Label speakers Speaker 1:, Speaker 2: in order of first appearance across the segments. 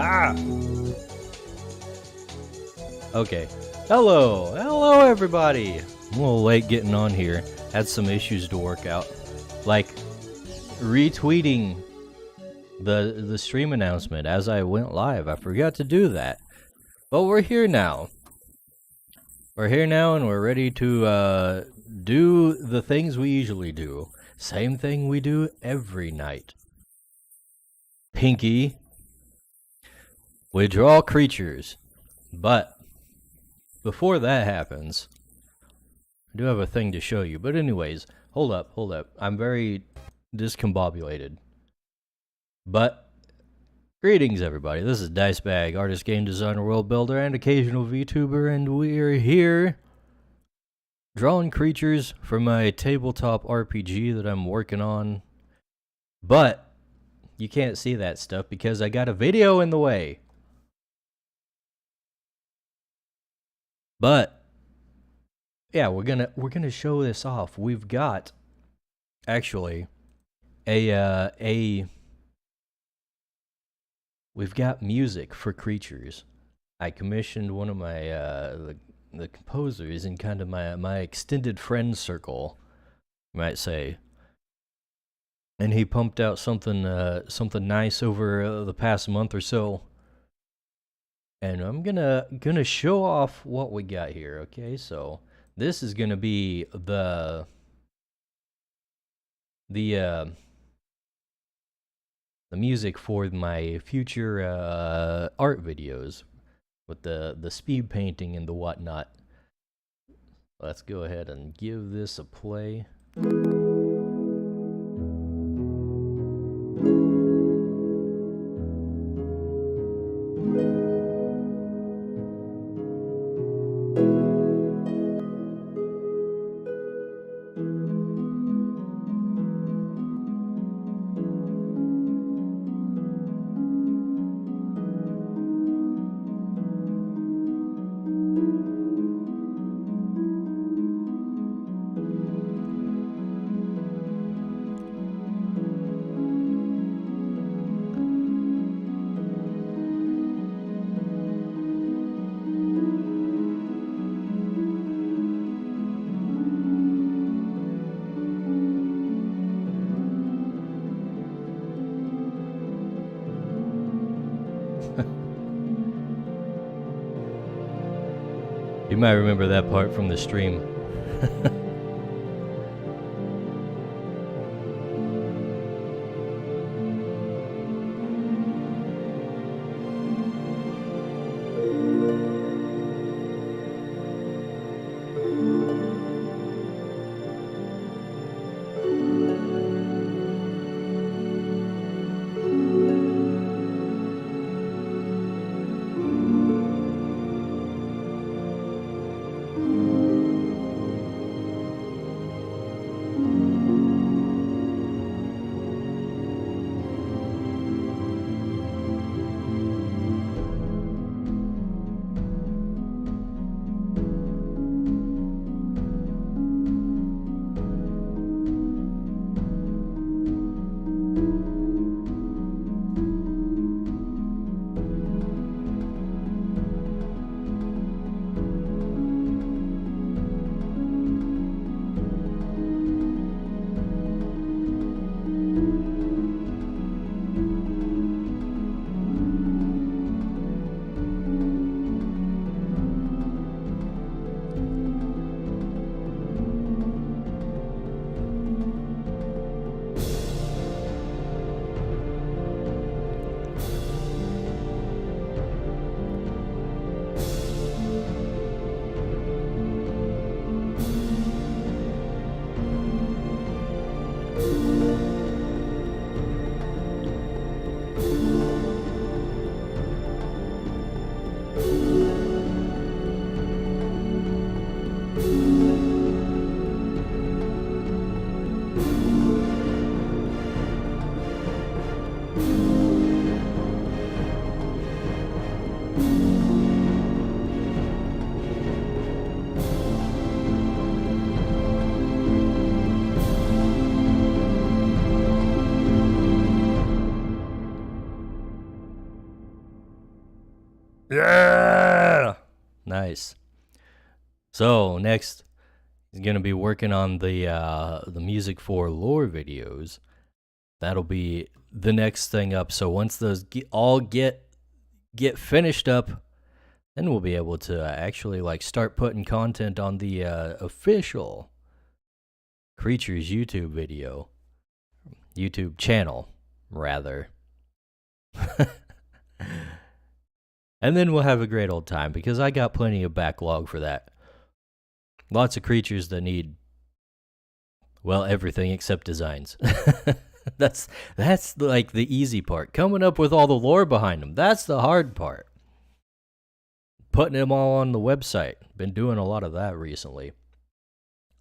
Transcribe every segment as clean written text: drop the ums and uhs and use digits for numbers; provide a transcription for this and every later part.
Speaker 1: Ah! Okay. Hello everybody! I'm a little late getting on here. Had some issues to work out. Like, retweeting the stream announcement as I went live. I forgot to do that. But we're here now. We're here now and we're ready to do the things we usually do. Same thing we do every night. Pinky. We draw creatures. But before that happens, I do have a thing to show you. But anyways, hold up. I'm very discombobulated. But greetings everybody. This is Dicebag, artist, game designer, world builder, and occasional VTuber, and we are here drawing creatures for my tabletop RPG that I'm working on. But you can't see that stuff because I got a video in the way. But yeah, we're gonna show this off. We've got actually We've got music for creatures. I commissioned one of my the composers in kind of my extended friend circle, you might say, and he pumped out something nice over the past month or so. And I'm gonna show off what we got here. Okay, so this is gonna be the the music for my future art videos with the speed painting and the whatnot. Let's go ahead and give this a play. You might remember that part from the stream. Yeah! Nice. So, next, he's going to be working on the music for lore videos. That'll be the next thing up. So, once those all get finished up, then we'll be able to actually like start putting content on the official Creatures YouTube channel, rather. And then we'll have a great old time because I got plenty of backlog for that. Lots of creatures that need, well, everything except designs. That's like the easy part. Coming up with all the lore behind them. That's the hard part. Putting them all on the website. Been doing a lot of that recently.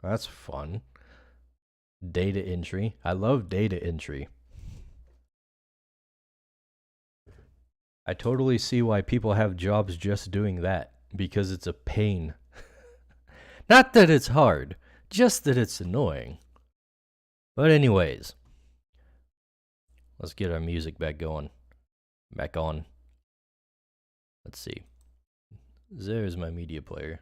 Speaker 1: That's fun. Data entry. I love data entry. I totally see why people have jobs just doing that, because it's a pain. Not that it's hard, just that it's annoying. But anyways, Let's get our music back going. Back on. Let's see. There's my media player.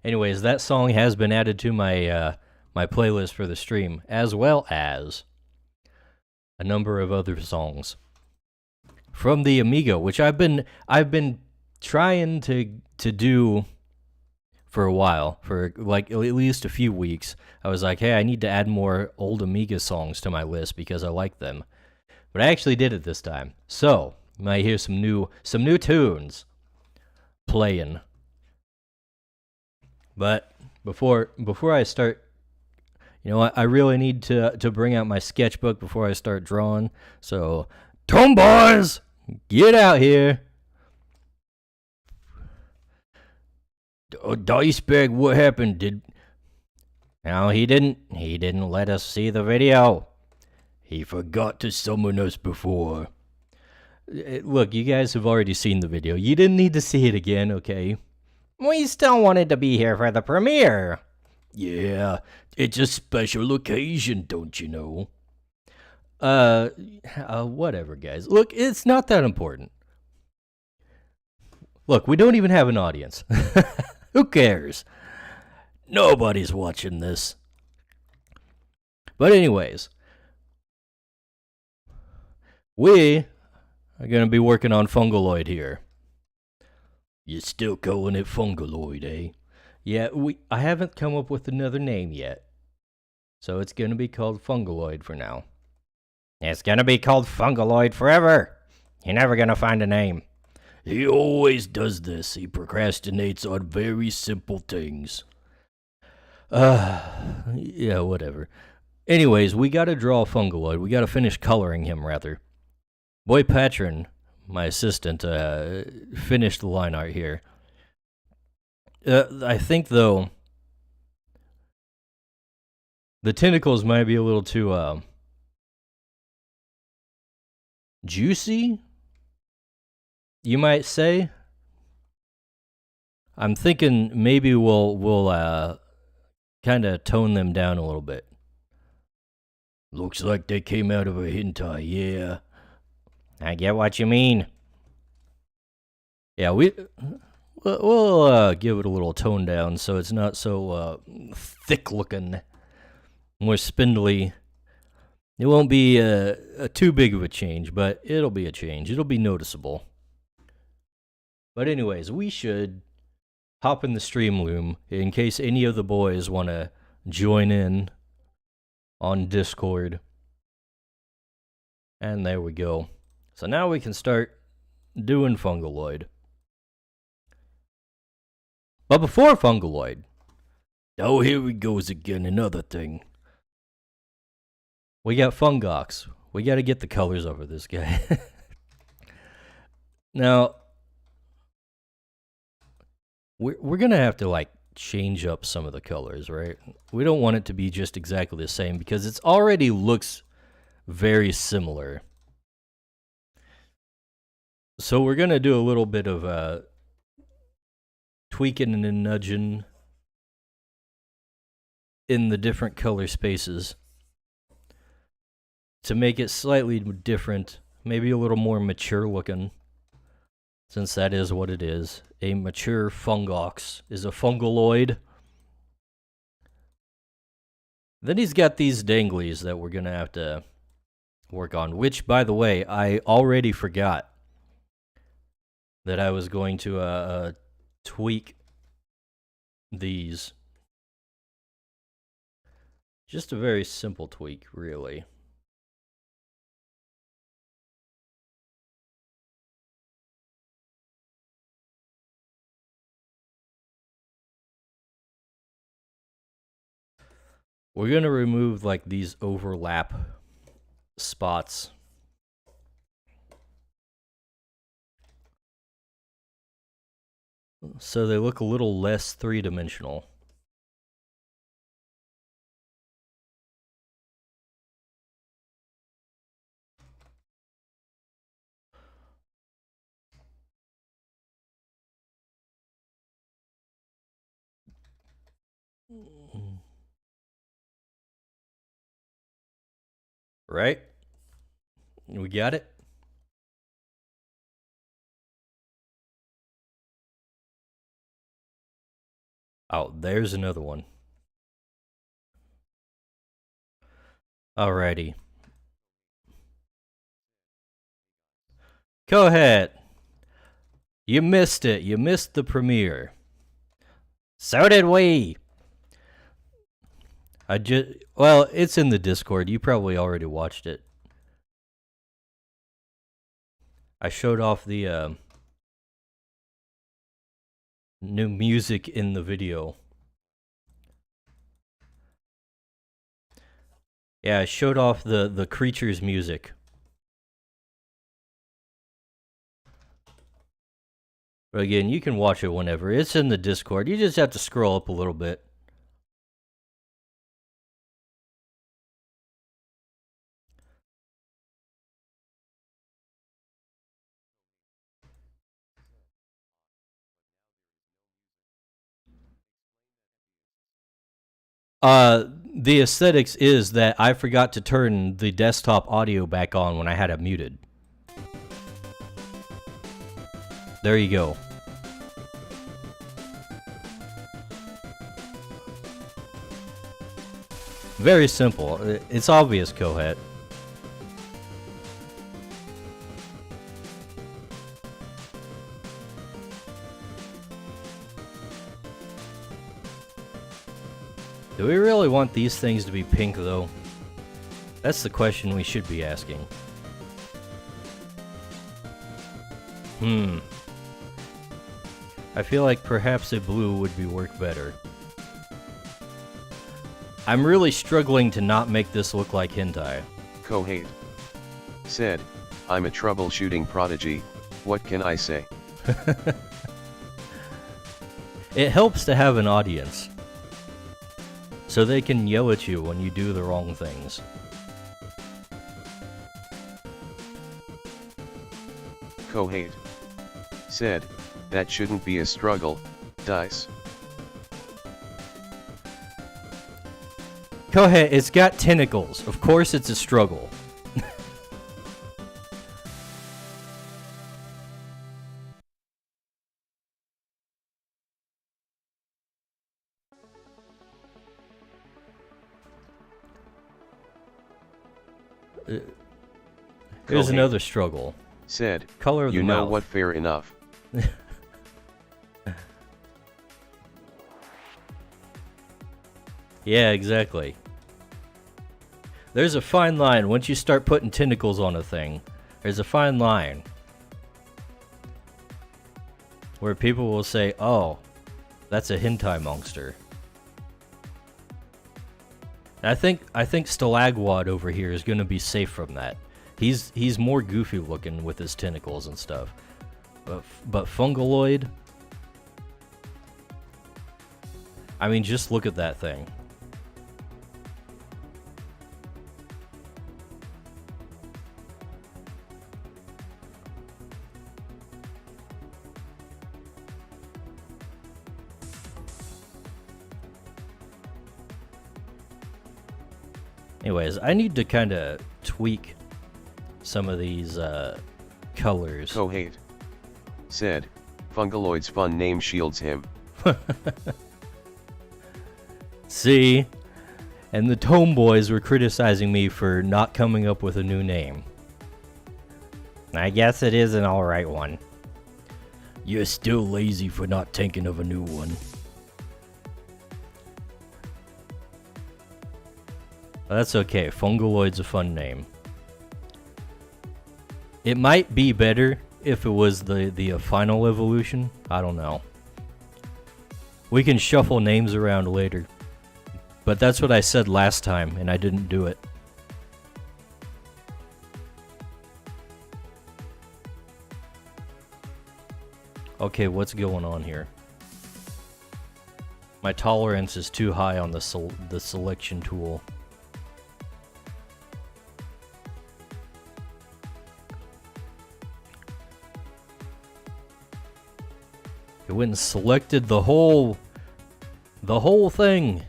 Speaker 1: Anyways, that song has been added to my my playlist for the stream, as well as a number of other songs from the Amiga, which I've been trying to do for a while, for like at least a few weeks. I was like, hey, I need to add more old Amiga songs to my list because I like them. But I actually did it this time. So, you might hear some new tunes playing. But before I start, you know what, I really need to bring out my sketchbook before I start drawing. So, Tom boys, get out here. Diceberg, what happened? No, he didn't. He didn't let us see the video. He forgot to summon us before. Look, you guys have already seen the video. You didn't need to see it again, okay? We still wanted to be here for the premiere. Yeah, it's a special occasion, don't you know? Whatever, guys. Look, it's not that important. Look, we don't even have an audience. Who cares? Nobody's watching this. But anyways, we are going to be working on Fungaloid here. You're still calling it Fungaloid, eh? Yeah, I haven't come up with another name yet. So it's going to be called Fungaloid for now. It's going to be called Fungaloid forever. You're never going to find a name. He always does this. He procrastinates on very simple things. Yeah, whatever. Anyways, we gotta draw a Fungaloid. We gotta finish coloring him, rather. Boy Patron, my assistant, finished the line art here. I think, though, the tentacles might be a little too, juicy, you might say. I'm thinking maybe we'll kind of tone them down a little bit. Looks like they came out of a hentai, yeah. I get what you mean. Yeah, we'll give it a little tone down so it's not so thick looking, more spindly. It won't be a too big of a change, but it'll be a change. It'll be noticeable. But anyways, we should hop in the stream loom in case any of the boys want to join in on Discord. And there we go. So now we can start doing Fungaloid. But before Fungaloid, oh, here he goes again, another thing. We got Fungox. We got to get the colors over this guy. Now, we're going to have to, like, change up some of the colors, right? We don't want it to be just exactly the same because it already looks very similar. So we're going to do a little bit of tweaking and nudging in the different color spaces to make it slightly different, maybe a little more mature looking, since that is what it is. A mature Fungox is a Fungaloid. Then he's got these danglies that we're going to have to work on, which, by the way, I already forgot that I was going to tweak these. Just a very simple tweak, really. We're going to remove, like, these overlap spots. So they look a little less three-dimensional. Right? We got it? Oh, there's another one. Alrighty. Go ahead. You missed it. You missed the premiere. So did we. Well, it's in the Discord. You probably already watched it. I showed off the new music in the video. Yeah, I showed off the creature's music. But again, you can watch it whenever. It's in the Discord. You just have to scroll up a little bit. The aesthetics is that I forgot to turn the desktop audio back on when I had it muted. There you go. Very simple. It's obvious, Kohet. Do we really want these things to be pink, though? That's the question we should be asking. I feel like perhaps a blue would work better. I'm really struggling to not make this look like hentai.
Speaker 2: Kohate said, I'm a troubleshooting prodigy, what can I say?
Speaker 1: It helps to have an audience, so they can yell at you when you do the wrong things.
Speaker 2: Kohate said, that shouldn't be a struggle, dice.
Speaker 1: Kohet, it's got tentacles. Of course it's a struggle. Here's another struggle.
Speaker 2: Said,
Speaker 1: color of the
Speaker 2: you know
Speaker 1: mouth.
Speaker 2: what, fair enough.
Speaker 1: Yeah, exactly. There's a fine line once you start putting tentacles on a thing. There's a fine line where people will say, "Oh, that's a hentai monster." And I think Stalagwad over here is going to be safe from that. He's more goofy looking with his tentacles and stuff. But Fungaloid, I mean, just look at that thing. Anyways, I need to kind of tweak some of these colors.
Speaker 2: Kohate said, Fungaloid's fun name shields him.
Speaker 1: See? And the Tome Boys were criticizing me for not coming up with a new name. I guess it is an alright one. You're still lazy for not thinking of a new one. That's okay, Fungaloid's a fun name. It might be better if it was the final evolution. I don't know. We can shuffle names around later. But that's what I said last time, and I didn't do it. Okay, what's going on here? My tolerance is too high on the selection tool. It went and selected the whole The whole thing.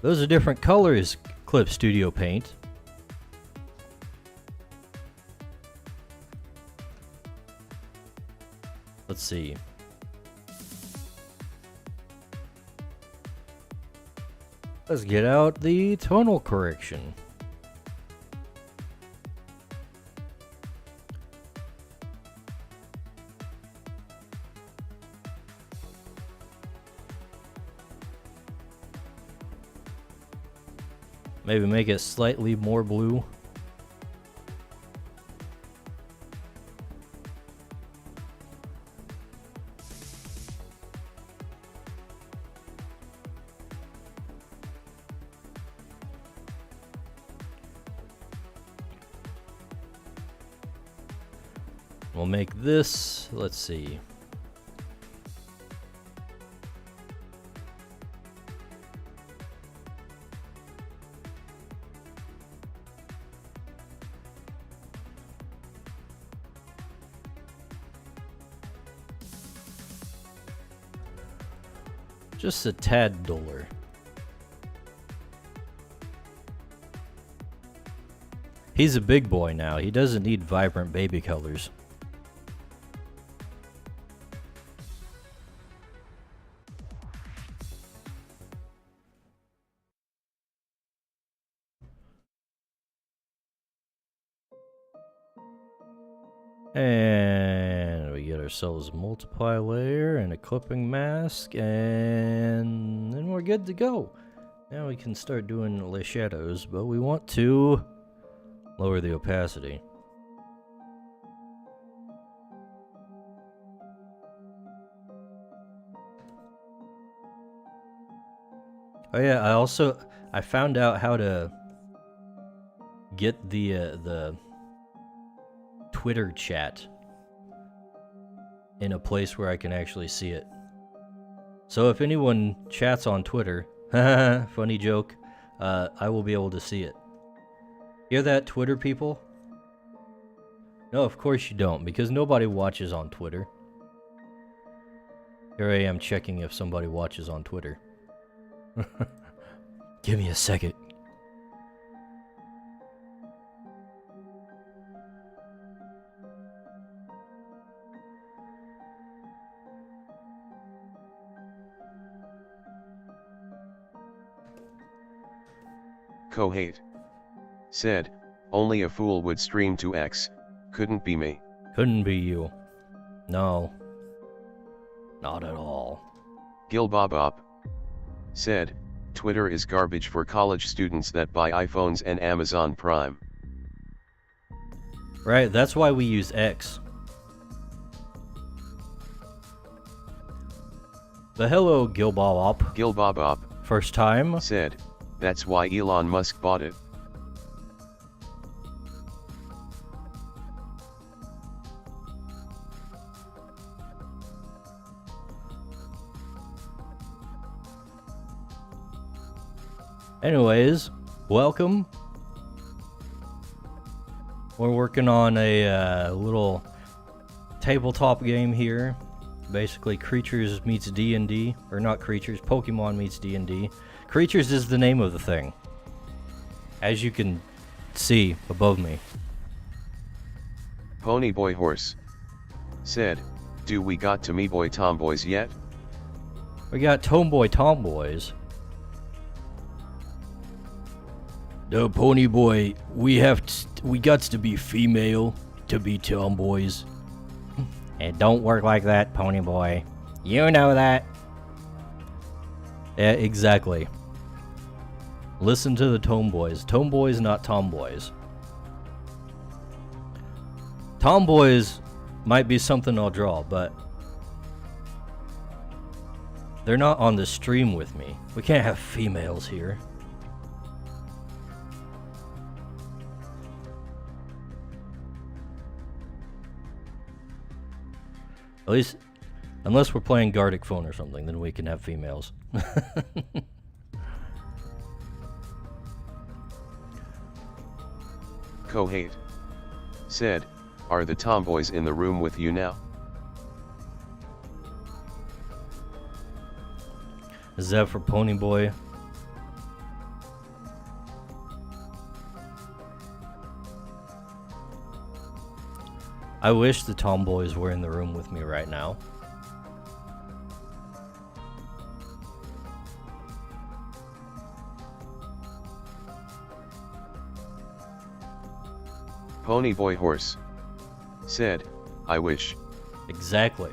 Speaker 1: Those are different colors, Clip Studio Paint. Let's see. Let's get out the tonal correction. Maybe make it slightly more blue. We'll make this, let's see. Just a tad duller. He's a big boy now. He doesn't need vibrant baby colors. And we get ourselves a multiply layer and a clipping mask, and then we're good to go. Now we can start doing the shadows, but we want to lower the opacity. Oh yeah, I found out how to get the Twitter chat in a place where I can actually see it. So if anyone chats on Twitter, funny joke, I will be able to see it. Hear that, Twitter people? No, of course you don't, because nobody watches on Twitter. Here I am checking if somebody watches on Twitter. Give me a second.
Speaker 2: Kohate said, only a fool would stream to X. Couldn't be me.
Speaker 1: Couldn't be you. No. Not at all.
Speaker 2: Gilbobop said, Twitter is garbage for college students that buy iPhones and Amazon Prime.
Speaker 1: Right, that's why we use X. But hello, Gilbobop.
Speaker 2: Gilbobop
Speaker 1: First time?
Speaker 2: said, that's why Elon Musk bought it.
Speaker 1: Anyways, welcome. We're working on a little tabletop game here. Basically, Creatures meets D&D, or not Creatures, Pokemon meets D&D. Creatures is the name of the thing, as you can see above me.
Speaker 2: Ponyboy Horse said, do we got to me boy tomboys yet?
Speaker 1: We got tomboys. No, Ponyboy, we got to be female to be tomboys. It don't work like that, Ponyboy. You know that. Yeah, exactly. Listen to the tomboys. Tomboys, not tomboys. Tomboys might be something I'll draw, but they're not on the stream with me. We can't have females here. At least, unless we're playing Gartic Phone or something, then we can have females.
Speaker 2: Kohate said, are the tomboys in the room with you now?
Speaker 1: Is that for Pony Boy? I wish the tomboys were in the room with me right now.
Speaker 2: Pony Boy Horse said, I wish.
Speaker 1: Exactly.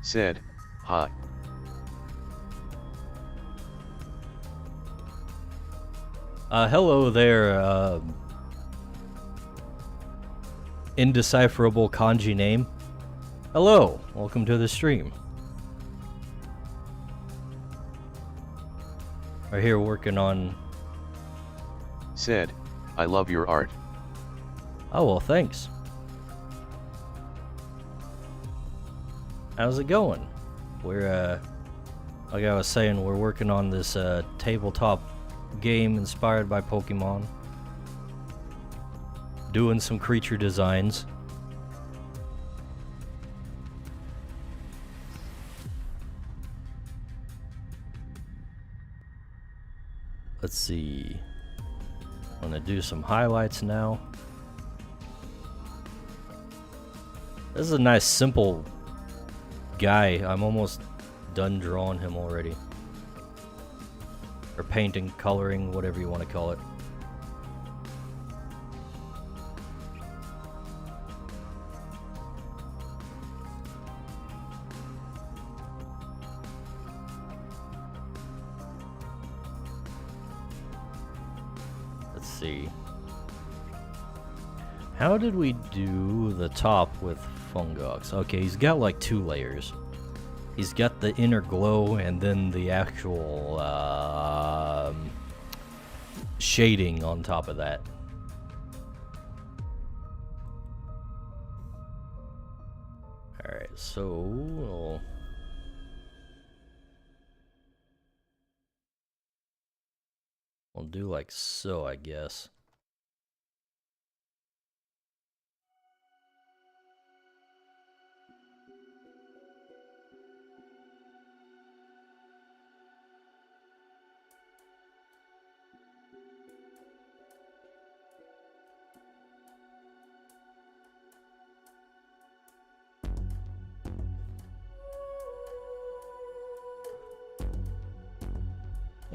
Speaker 2: Said, hi.
Speaker 1: Hello there, indecipherable kanji name. Hello, welcome to the stream. We're here working on...
Speaker 2: Said, I love your art.
Speaker 1: Oh, well, thanks. How's it going? We're, like I was saying, we're working on this, tabletop game inspired by Pokemon. Doing some creature designs. Let's see. I'm gonna do some highlights now. This is a nice, simple guy. I'm almost done drawing him already. Or painting, coloring, whatever you want to call it. Let's see. How did we do the top with Fungox? Okay, he's got like 2 layers. He's got the inner glow and then the actual shading on top of that. Alright, so we'll do like so, I guess.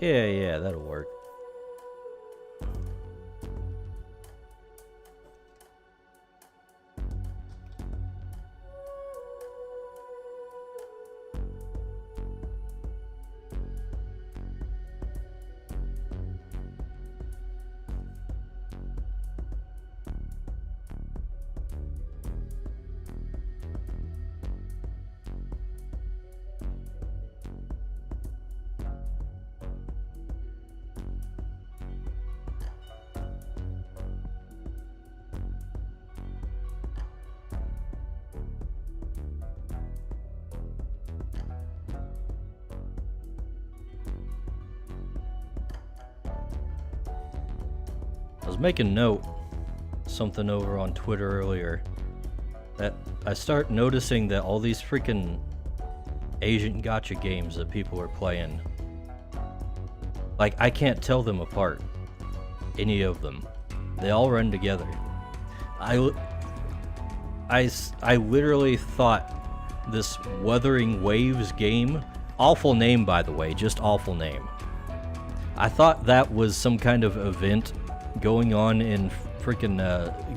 Speaker 1: Yeah, that'll work. I was making note something over on Twitter earlier that I start noticing that all these freaking Asian gacha games that people are playing, like, I can't tell them apart. Any of them. They all run together. I literally thought this Wuthering Waves game, awful name by the way, just awful name. I thought that was some kind of event going on in freaking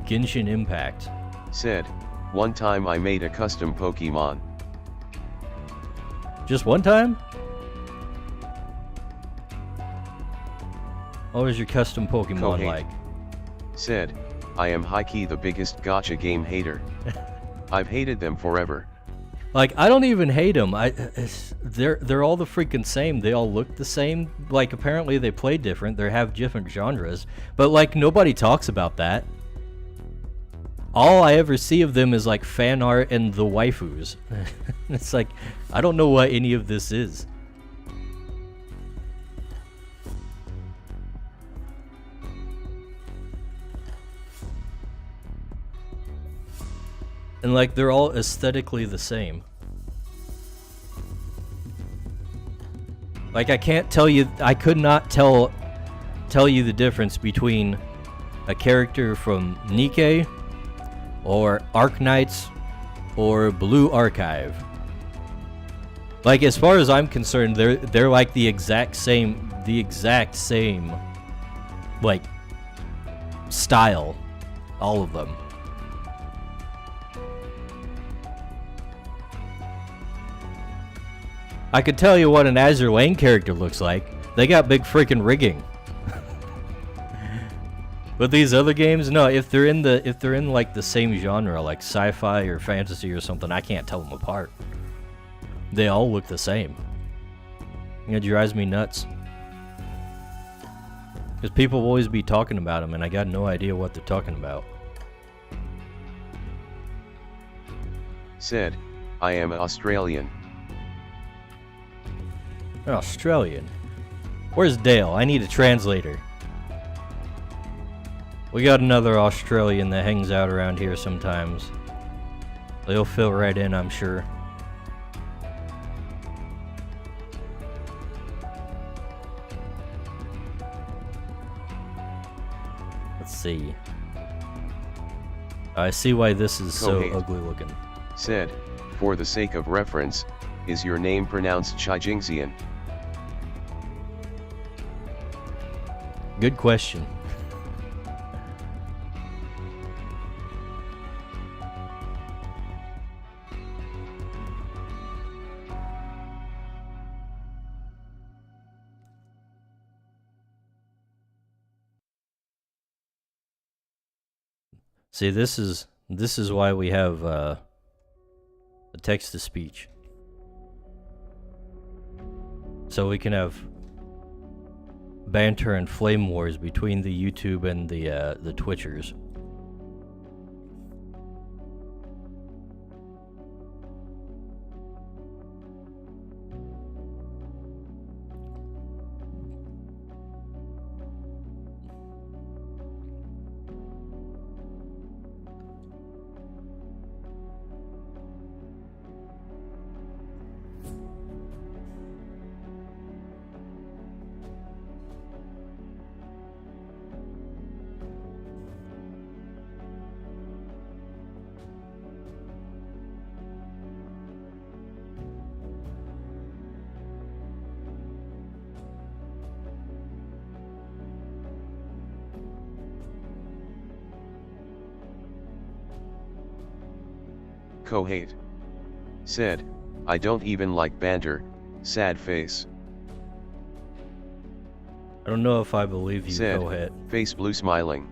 Speaker 1: Genshin Impact.
Speaker 2: Said, one time I made a custom Pokemon.
Speaker 1: Just one time? What was your custom Pokemon
Speaker 2: Kohei.
Speaker 1: like?
Speaker 2: Said, I am high-key the biggest gacha game hater. I've hated them forever.
Speaker 1: Like, I don't even hate them. They're all the freaking same. They all look the same. Like, apparently they play different. They have different genres. But, like, nobody talks about that. All I ever see of them is, like, fan art and the waifus. It's like, I don't know what any of this is. And like they're all aesthetically the same. Like I can't tell you, I could not tell you the difference between a character from Nikke or Arknights or Blue Archive. Like as far as I'm concerned, they're like the exact same like style, all of them. I could tell you what an Azure Lane character looks like. They got big freaking rigging. But these other games, no. If they're in like the same genre, like sci-fi or fantasy or something, I can't tell them apart. They all look the same. It drives me nuts. Because people will always be talking about them, and I got no idea what they're talking about.
Speaker 2: Said, I am Australian.
Speaker 1: Australian. Where's Dale? I need a translator. We got another Australian that hangs out around here sometimes. They'll fill right in, I'm sure. Let's see. I see why this is so ugly looking.
Speaker 2: Said, for the sake of reference, is your name pronounced Chijingxian?
Speaker 1: Good question. See, this is why we have a text-to-speech, so we can have banter and flame wars between the YouTube and the Twitchers.
Speaker 2: Kohate. Said, I don't even like banter, sad face.
Speaker 1: I don't know if I believe you.
Speaker 2: Said,
Speaker 1: Go ahead.
Speaker 2: Face blue smiling.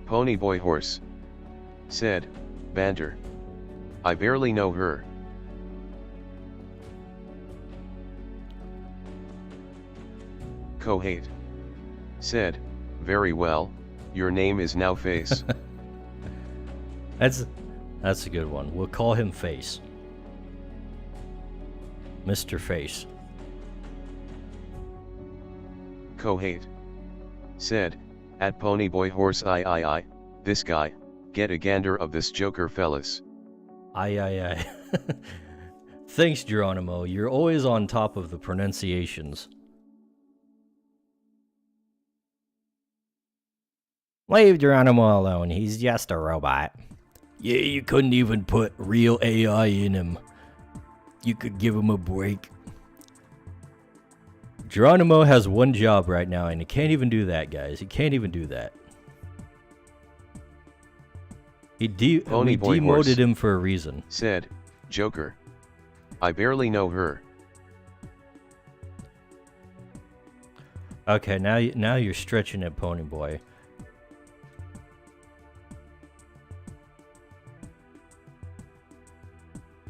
Speaker 2: Ponyboy horse. Said, banter. I barely know her. Kohate. Said, very well, your name is now Face.
Speaker 1: That's a good one. We'll call him Face. Mr. Face.
Speaker 2: Kohate. Said, at Ponyboy horse I, this guy, get a gander of this joker fellas.
Speaker 1: I. Thanks, Geronimo. You're always on top of the pronunciations. Leave Geronimo alone. He's just a robot. Yeah, you couldn't even put real AI in him. You could give him a break. Geronimo has one job right now, and he can't even do that, guys. He can't even do that. We demoted him for a reason.
Speaker 2: Said, Joker. I barely know her.
Speaker 1: Okay, now you're stretching it, Ponyboy.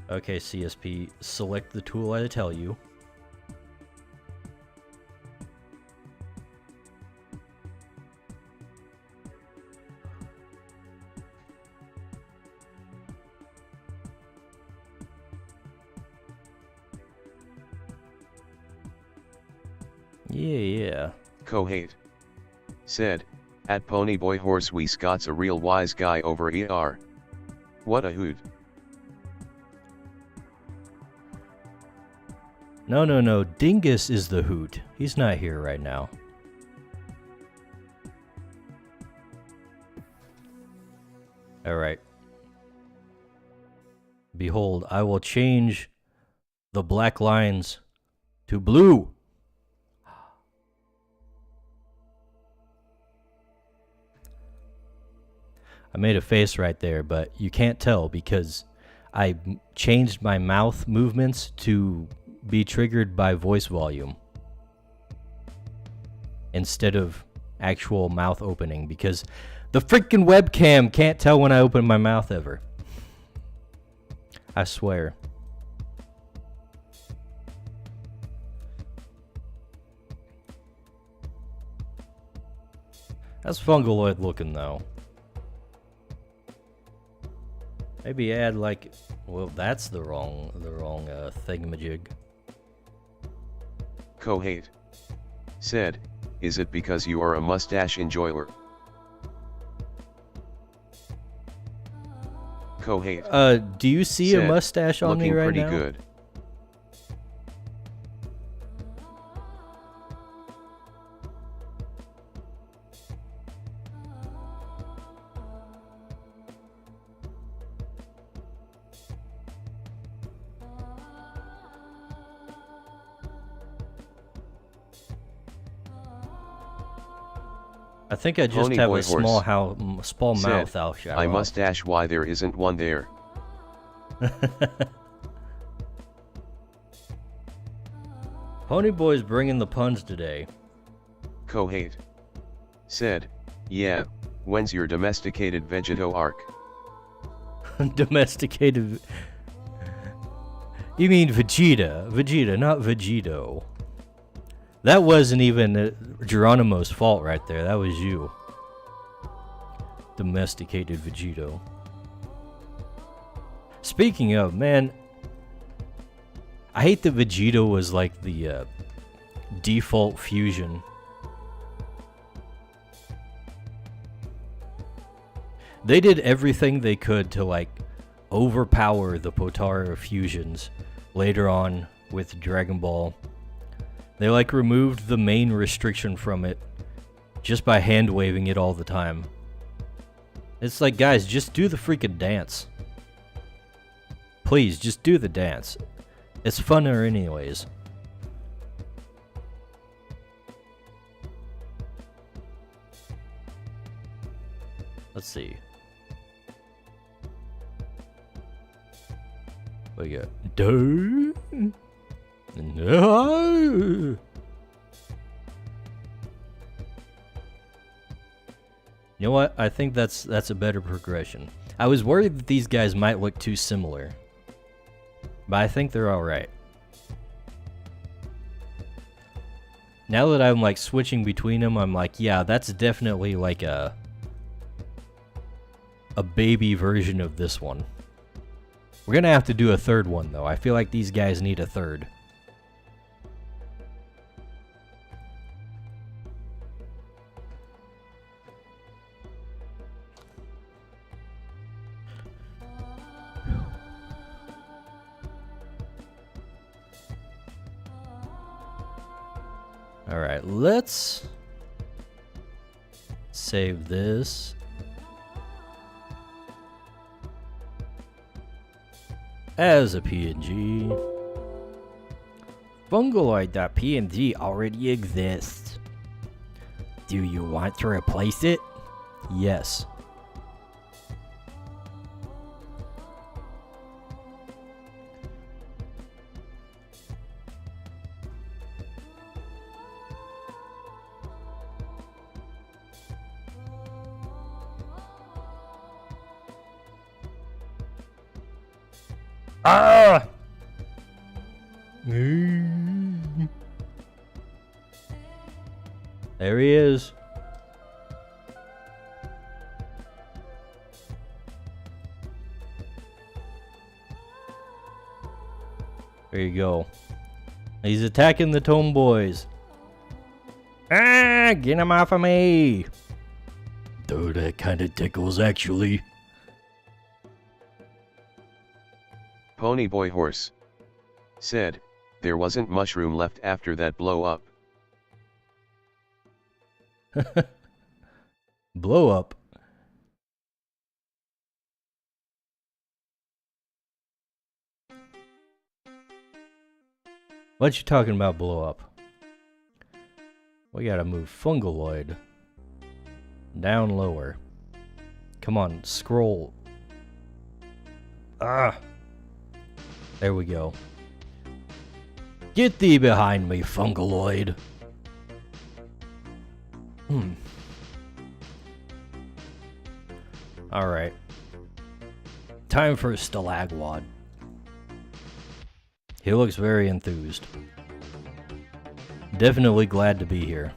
Speaker 1: Okay, CSP, select the tool I tell you. Yeah.
Speaker 2: Kohate. Said, at Ponyboy Horse we Scott's a real wise guy over ER. What a hoot.
Speaker 1: No. Dingus is the hoot. He's not here right now. Alright. Behold, I will change the black lines to blue. I made a face right there, but you can't tell because I changed my mouth movements to be triggered by voice volume instead of actual mouth opening because the freaking webcam can't tell when I open my mouth ever. I swear. That's fungaloid looking though. Maybe add like, well, that's the wrong thingamajig.
Speaker 2: Kohate. Said, is it because you are a mustache enjoyer? Kohate.
Speaker 1: Do you see
Speaker 2: said,
Speaker 1: a mustache on me right
Speaker 2: looking
Speaker 1: now?
Speaker 2: pretty good.
Speaker 1: I think I just
Speaker 2: Pony
Speaker 1: have
Speaker 2: boy
Speaker 1: a small
Speaker 2: horse
Speaker 1: small
Speaker 2: said,
Speaker 1: mouth, Al Sharrock.
Speaker 2: I mustache why there isn't one there.
Speaker 1: Ponyboy's bringing the puns today.
Speaker 2: Kohate. Said, yeah, when's your domesticated Vegeto arc?
Speaker 1: Domesticated. You mean Vegeta. Vegeta, not Vegeto. That wasn't even Geronimo's fault right there. That was you. Domesticated Vegeto. Speaking of, man, I hate that Vegeta was like the default fusion. They did everything they could to like overpower the Potara fusions later on with Dragon Ball. They like removed the main restriction from it just by hand waving it all the time. It's like, guys, just do the freaking dance. Please, just do the dance. It's funner anyways. Let's see. What do you got? No. You know what? I think that's a better progression. I was worried that these guys might look too similar, but I think they're all right. Now that I'm like switching between them, I'm like, yeah, that's definitely like a baby version of this one. We're gonna have to do a third one though. I feel like these guys need a third. Alright, let's save this. As a PNG. Fungaloid.png already exists. Do you want to replace it? Yes. Ah! There he is. There you go. He's attacking the tomboys. Ah, get him off of me! Though that kind of tickles, actually.
Speaker 2: Ponyboy Horse said, there wasn't mushroom left after that blow up.
Speaker 1: Blow up. What you talking about, blow up? We gotta move Fungaloid down lower. Come on, scroll. Ah! There we go. Get thee behind me, Fungaloid. Alright. Time for a Stalagwad. He looks very enthused. Definitely glad to be here.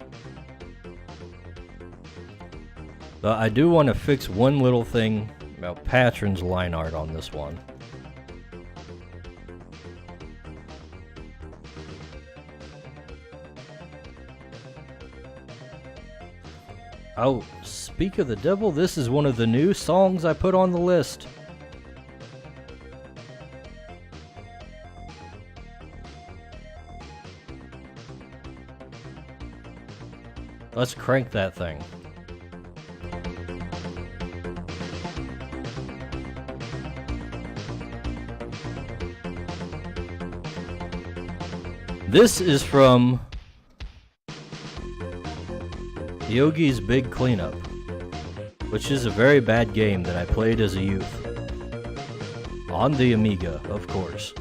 Speaker 1: But I do want to fix one little thing about Patron's line art on this one. Oh, speak of the devil, this is one of the new songs I put on the list. Let's crank that thing. This is from Yogi's Big Cleanup, which is a very bad game that I played as a youth. On the Amiga, of course.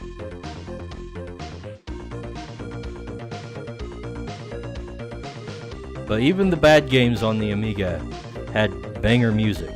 Speaker 1: But even the bad games on the Amiga had banger music.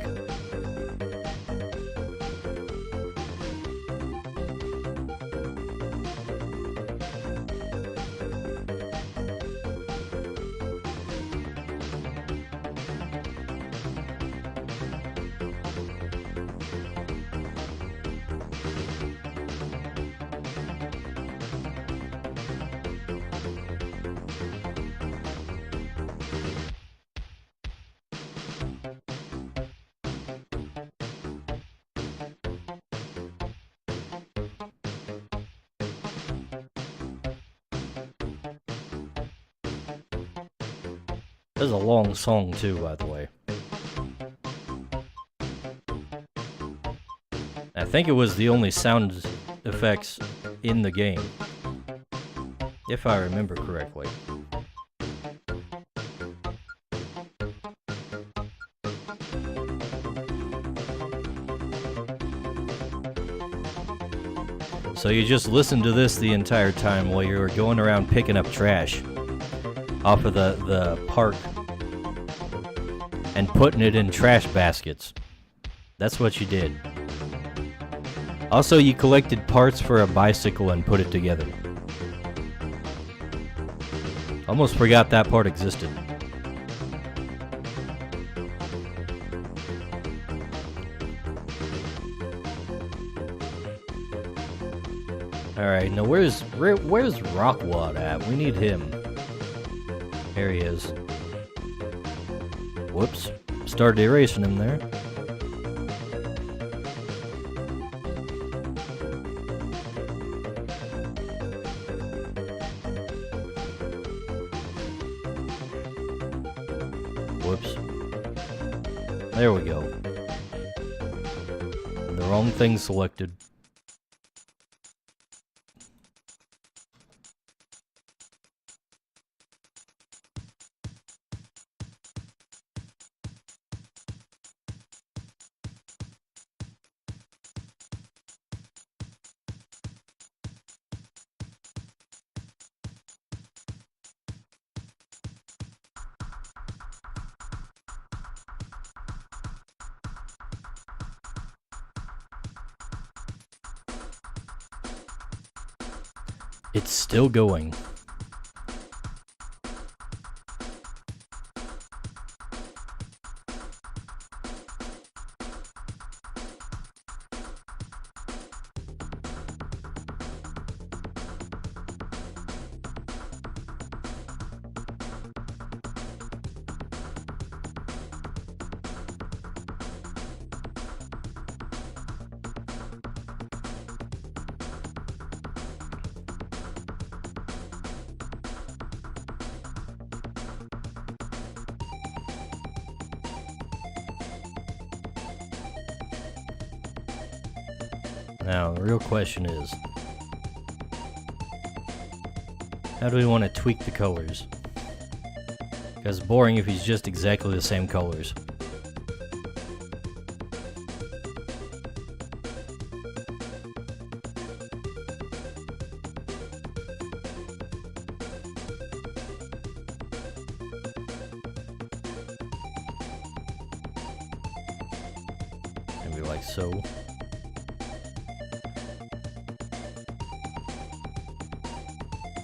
Speaker 1: This is a long song too, by the way. I think it was the only sound effects in the game, if I remember correctly. So you just listen to this the entire time while you were going around picking up trash off of the park and putting it in trash baskets. That's what you did. Also, you collected parts for a bicycle and put it together. Almost forgot that part existed. Alright, now where's Rockwad at? We need him. There he is. Whoops. Started erasing him there. Whoops. There we go. The wrong thing selected. It's still going. Now, the real question is, how do we want to tweak the colors? Because it's boring if he's just exactly the same colors. Maybe like so.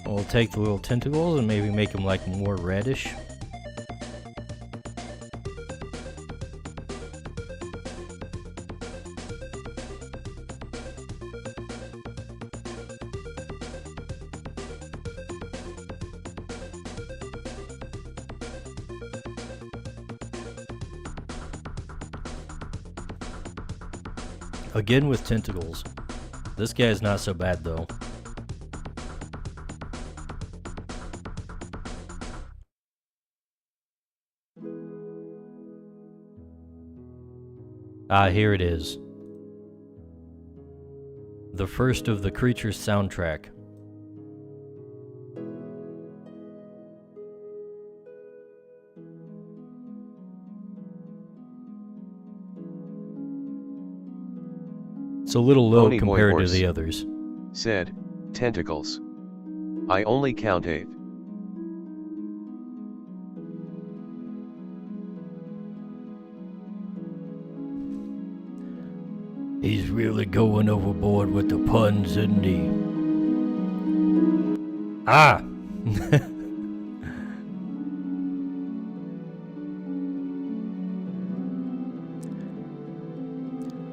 Speaker 1: We'll take the little tentacles and maybe make them like more reddish. Again with tentacles. This guy's not so bad though. Ah, here it is. The first of the Creatures soundtrack. It's a little low
Speaker 2: Pony Boy
Speaker 1: compared to
Speaker 2: Horse
Speaker 1: the others.
Speaker 2: said, tentacles. I only count 8.
Speaker 1: He's really going overboard with the puns, isn't he? Ah!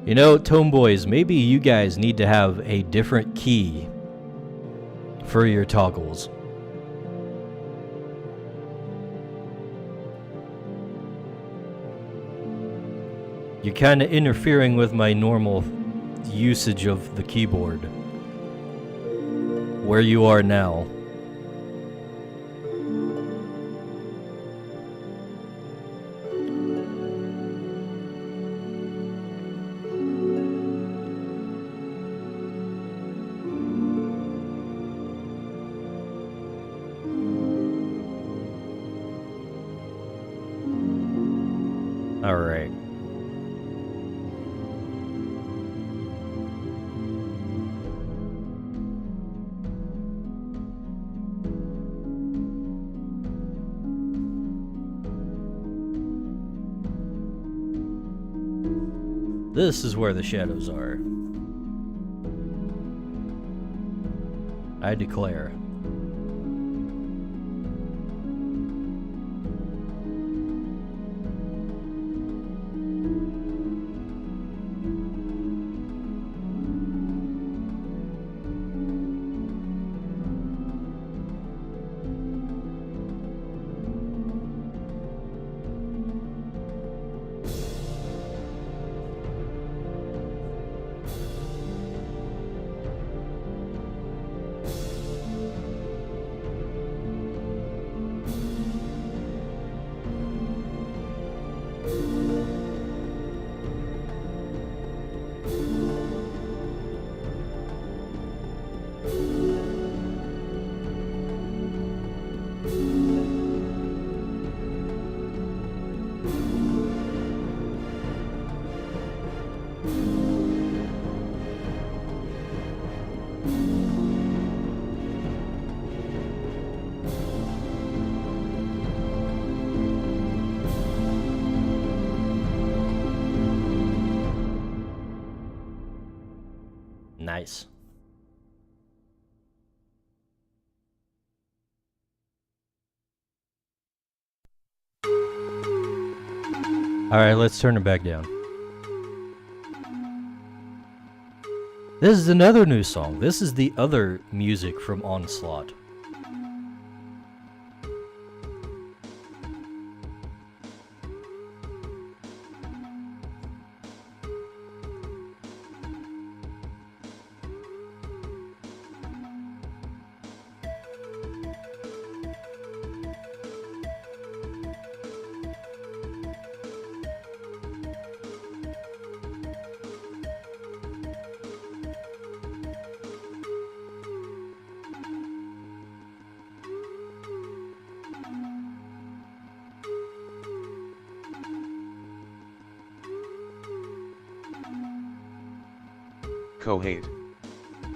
Speaker 1: You know, Tomeboys, maybe you guys need to have a different key for your toggles. You're kind of interfering with my normal usage of the keyboard. Where you are now. Alright. This is where the shadows are. I declare. Nice. Alright, let's turn it back down. This is another new song. This is the other music from Onslaught.
Speaker 2: Kohate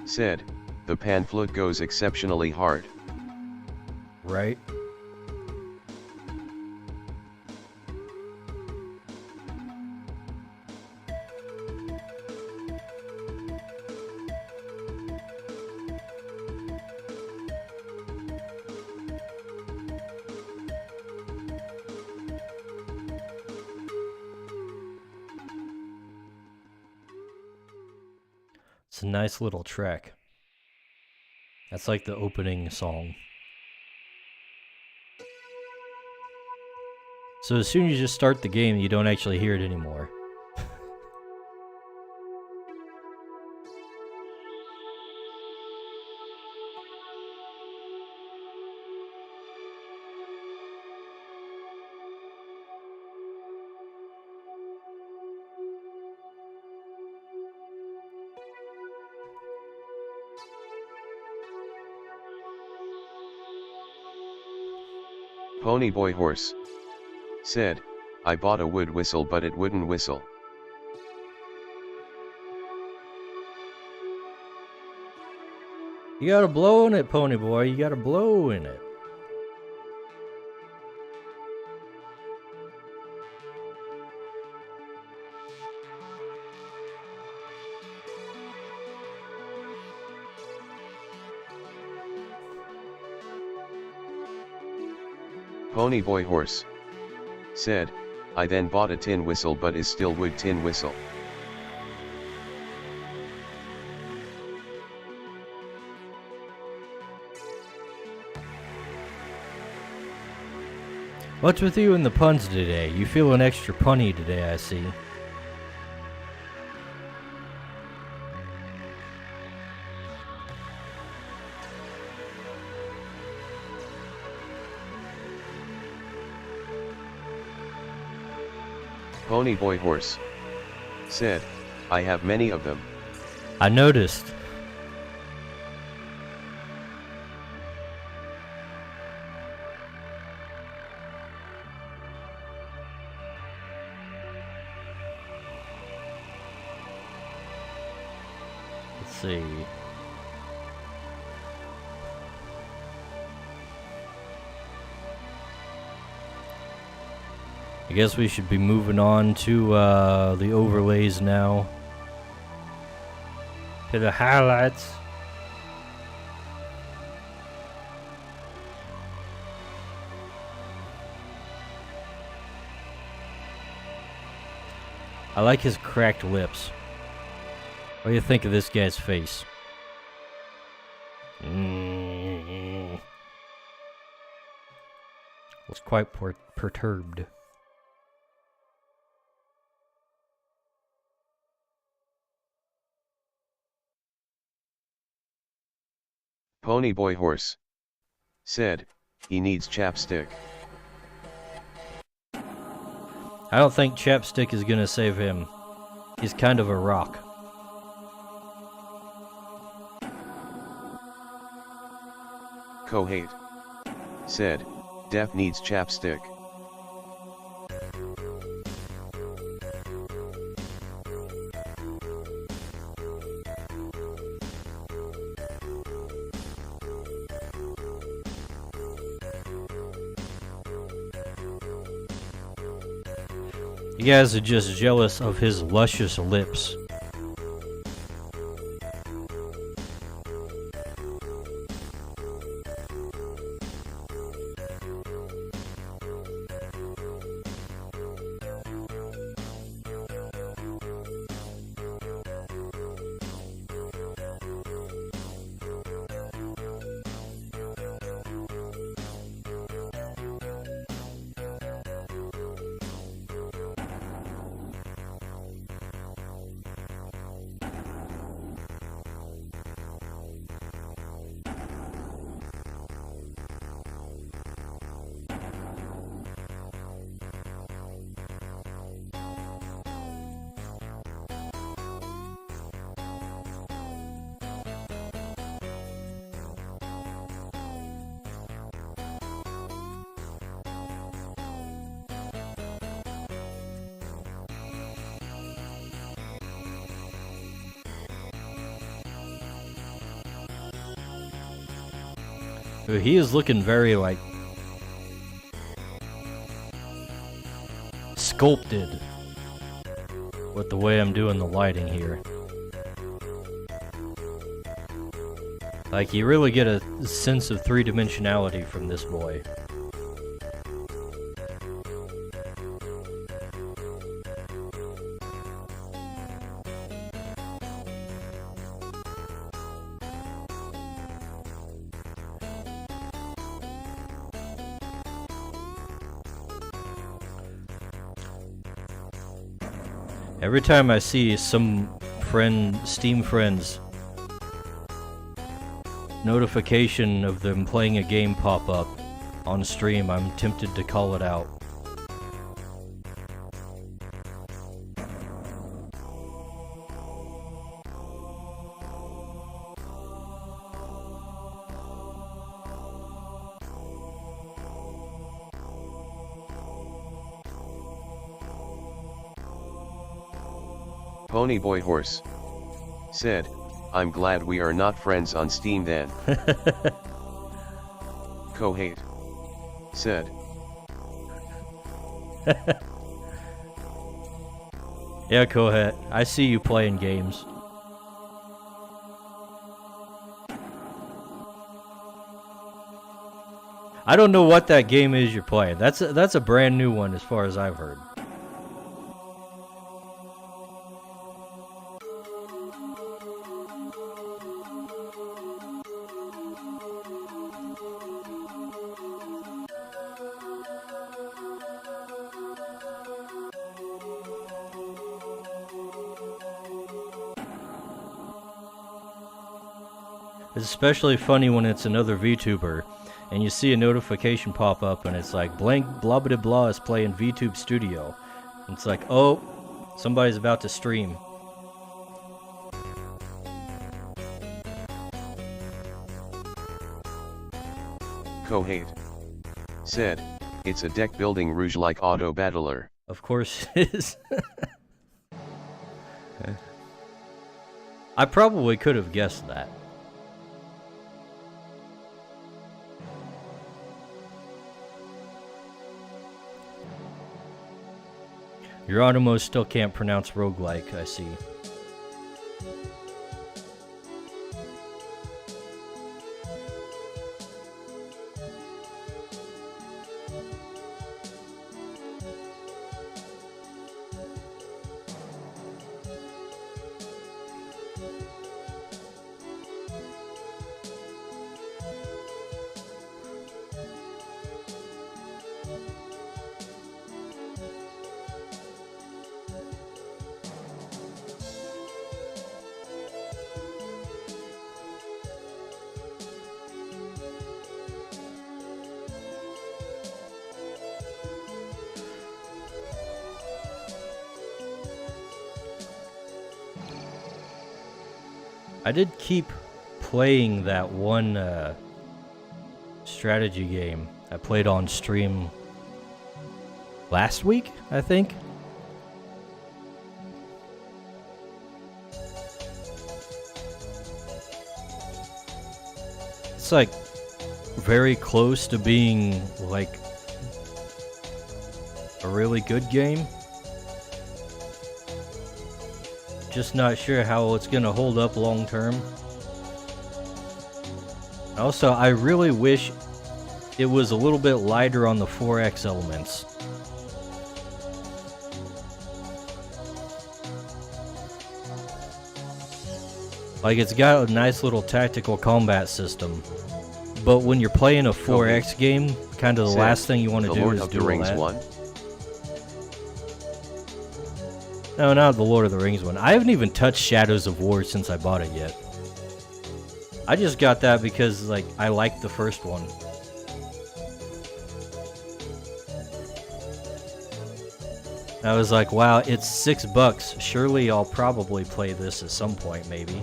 Speaker 2: said, the pan flute goes exceptionally hard.
Speaker 1: Right? It's a nice little track. That's like the opening song. So as soon as you just start the game, you don't actually hear it anymore.
Speaker 2: Ponyboy Horse said, I bought a wood whistle but it wouldn't whistle.
Speaker 1: You gotta blow in it, Pony Boy. You gotta blow in it.
Speaker 2: Ponyboy Horse said, I then bought a tin whistle but is still wood tin whistle.
Speaker 1: What's with you and the puns today? You feeling extra punny today, I see.
Speaker 2: Ponyboy Horse said, I have many of them.
Speaker 1: I noticed. Let's see. I guess we should be moving on to the overlays now. To the highlights. I like his cracked lips. What do you think of this guy's face? Was quite perturbed.
Speaker 2: Ponyboy Horse said, he needs chapstick.
Speaker 1: I don't think chapstick is gonna save him. He's kind of a rock.
Speaker 2: Kohate said, Def needs chapstick.
Speaker 1: You guys are just jealous of his luscious lips. He is looking very, like, sculpted with the way I'm doing the lighting here. Like, you really get a sense of three-dimensionality from this boy. Every time I see some Steam friends notification of them playing a game pop up on stream, I'm tempted to call it out.
Speaker 2: Ponyboy Horse said, I'm glad we are not friends on Steam then. Kohate said,
Speaker 1: Yeah, Kohate, I see you playing games. I don't know what that game is you're playing. That's a brand new one as far as I've heard. It's especially funny when it's another VTuber and you see a notification pop up and it's like blank blah blah blah is playing VTube Studio. And it's like, oh, somebody's about to stream.
Speaker 2: Kohate said, it's a deck building rouge like Auto Battler.
Speaker 1: Of course it is. I probably could have guessed that. Geronimo still can't pronounce roguelike, I see. I did keep playing that one strategy game I played on stream last week, I think. It's like very close to being like a really good game. Just not sure how it's gonna hold up long term. Also, I really wish it was a little bit lighter on the 4X elements. Like, it's got a nice little tactical combat system, but when you're playing a 4X game, kind of the last thing you want to do is do all that. One? No, not the Lord of the Rings one. I haven't even touched Shadows of War since I bought it yet. I just got that because, like, I liked the first one. I was like, wow, it's $6. Surely I'll probably play this at some point, maybe.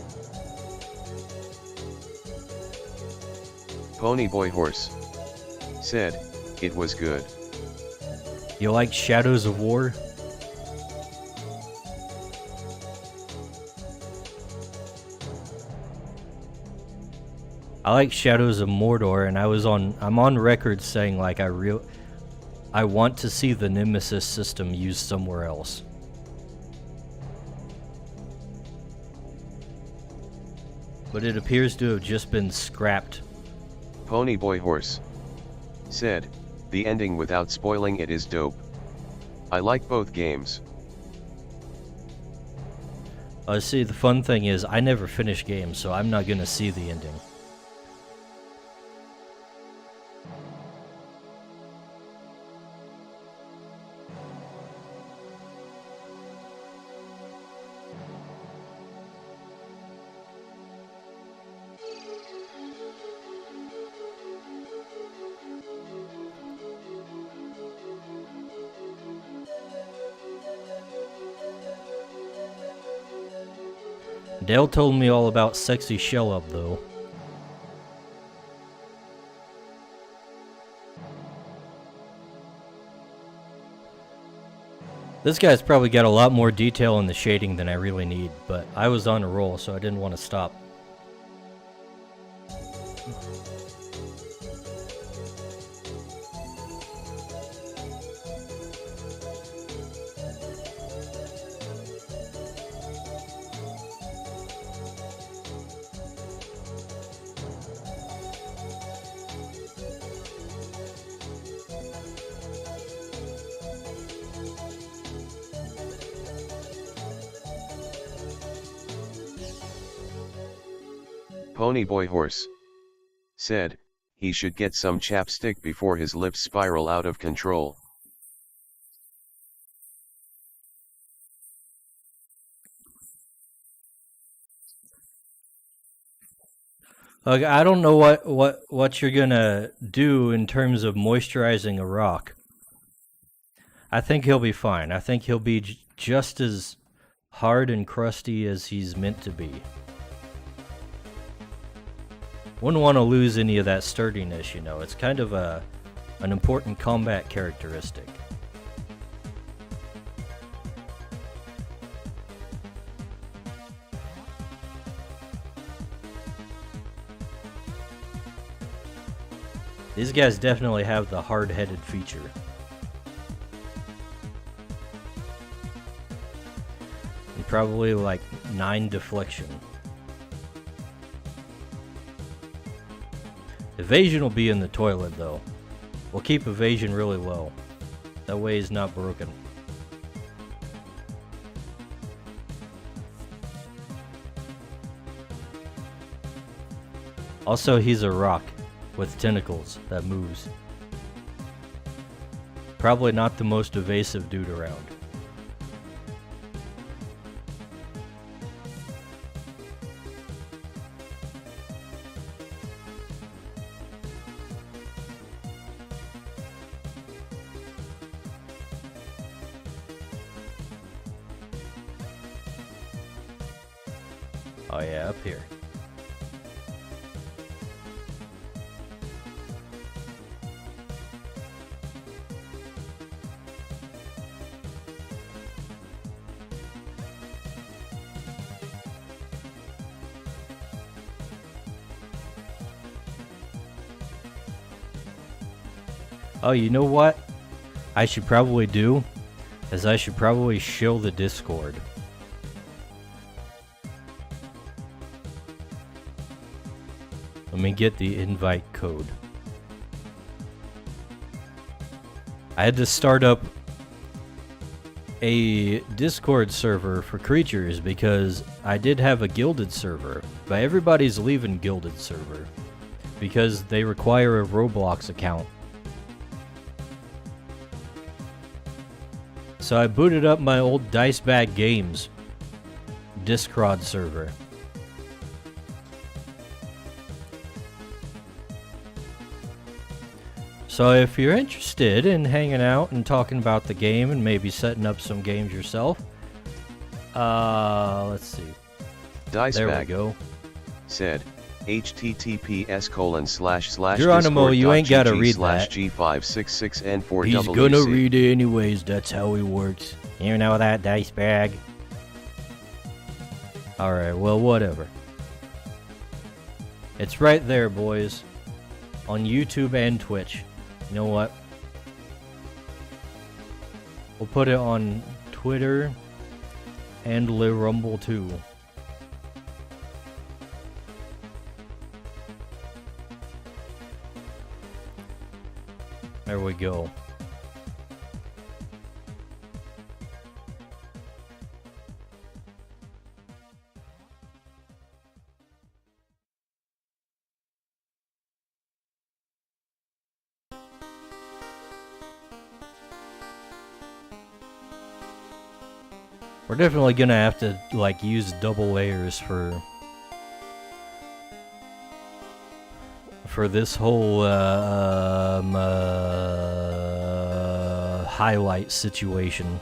Speaker 2: Ponyboy Horse said, it was good.
Speaker 1: You like Shadows of War? I like Shadows of Mordor, and I'm on record saying like I want to see the Nemesis system used somewhere else. But it appears to have just been scrapped.
Speaker 2: Ponyboy Horse said, the ending without spoiling it is dope. I like both games.
Speaker 1: See, the fun thing is, I never finish games, so I'm not gonna see the ending. Dale told me all about Sexy Shell-Up, though. This guy's probably got a lot more detail in the shading than I really need, but I was on a roll, so I didn't want to stop.
Speaker 2: Ponyboy Horse said, he should get some chapstick before his lips spiral out of control.
Speaker 1: Like, I don't know what you're gonna do in terms of moisturizing a rock. I think he'll be fine. I think he'll be just as hard and crusty as he's meant to be. Wouldn't want to lose any of that sturdiness, you know. It's kind of an important combat characteristic. These guys definitely have the hard-headed feature. And probably like 9 deflection. Evasion will be in the toilet though. We'll keep evasion really low. That way he's not broken. Also, he's a rock with tentacles that moves. Probably not the most evasive dude around. Oh yeah, up here. Oh, you know what I should probably do? Is I should probably shill the Discord. Let me get the invite code. I had to start up a Discord server for creatures because I did have a Gilded server, but everybody's leaving Gilded server because they require a Roblox account. So I booted up my old Dice Bag Games Discord server. So if you're interested in hanging out and talking about the game and maybe setting up some games yourself, let's see.
Speaker 2: There
Speaker 1: we go.
Speaker 2: Said, https://
Speaker 1: Geronimo, you ain't gotta read that.
Speaker 2: G566N4WC.
Speaker 1: He's gonna read it anyways, that's how he works. You know that, Dice Bag? Alright, well, whatever. It's right there, boys. On YouTube and Twitch. You know what? We'll put it on Twitter and Le Rumble too. There we go. We're definitely gonna have to like use double layers for this whole highlight situation.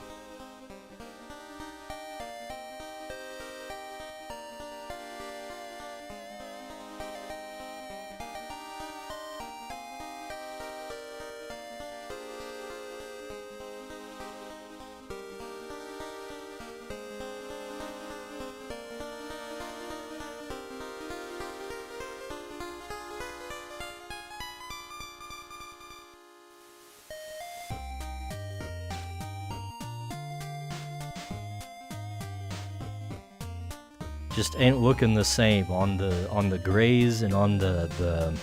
Speaker 1: Just ain't looking the same on the grays and on the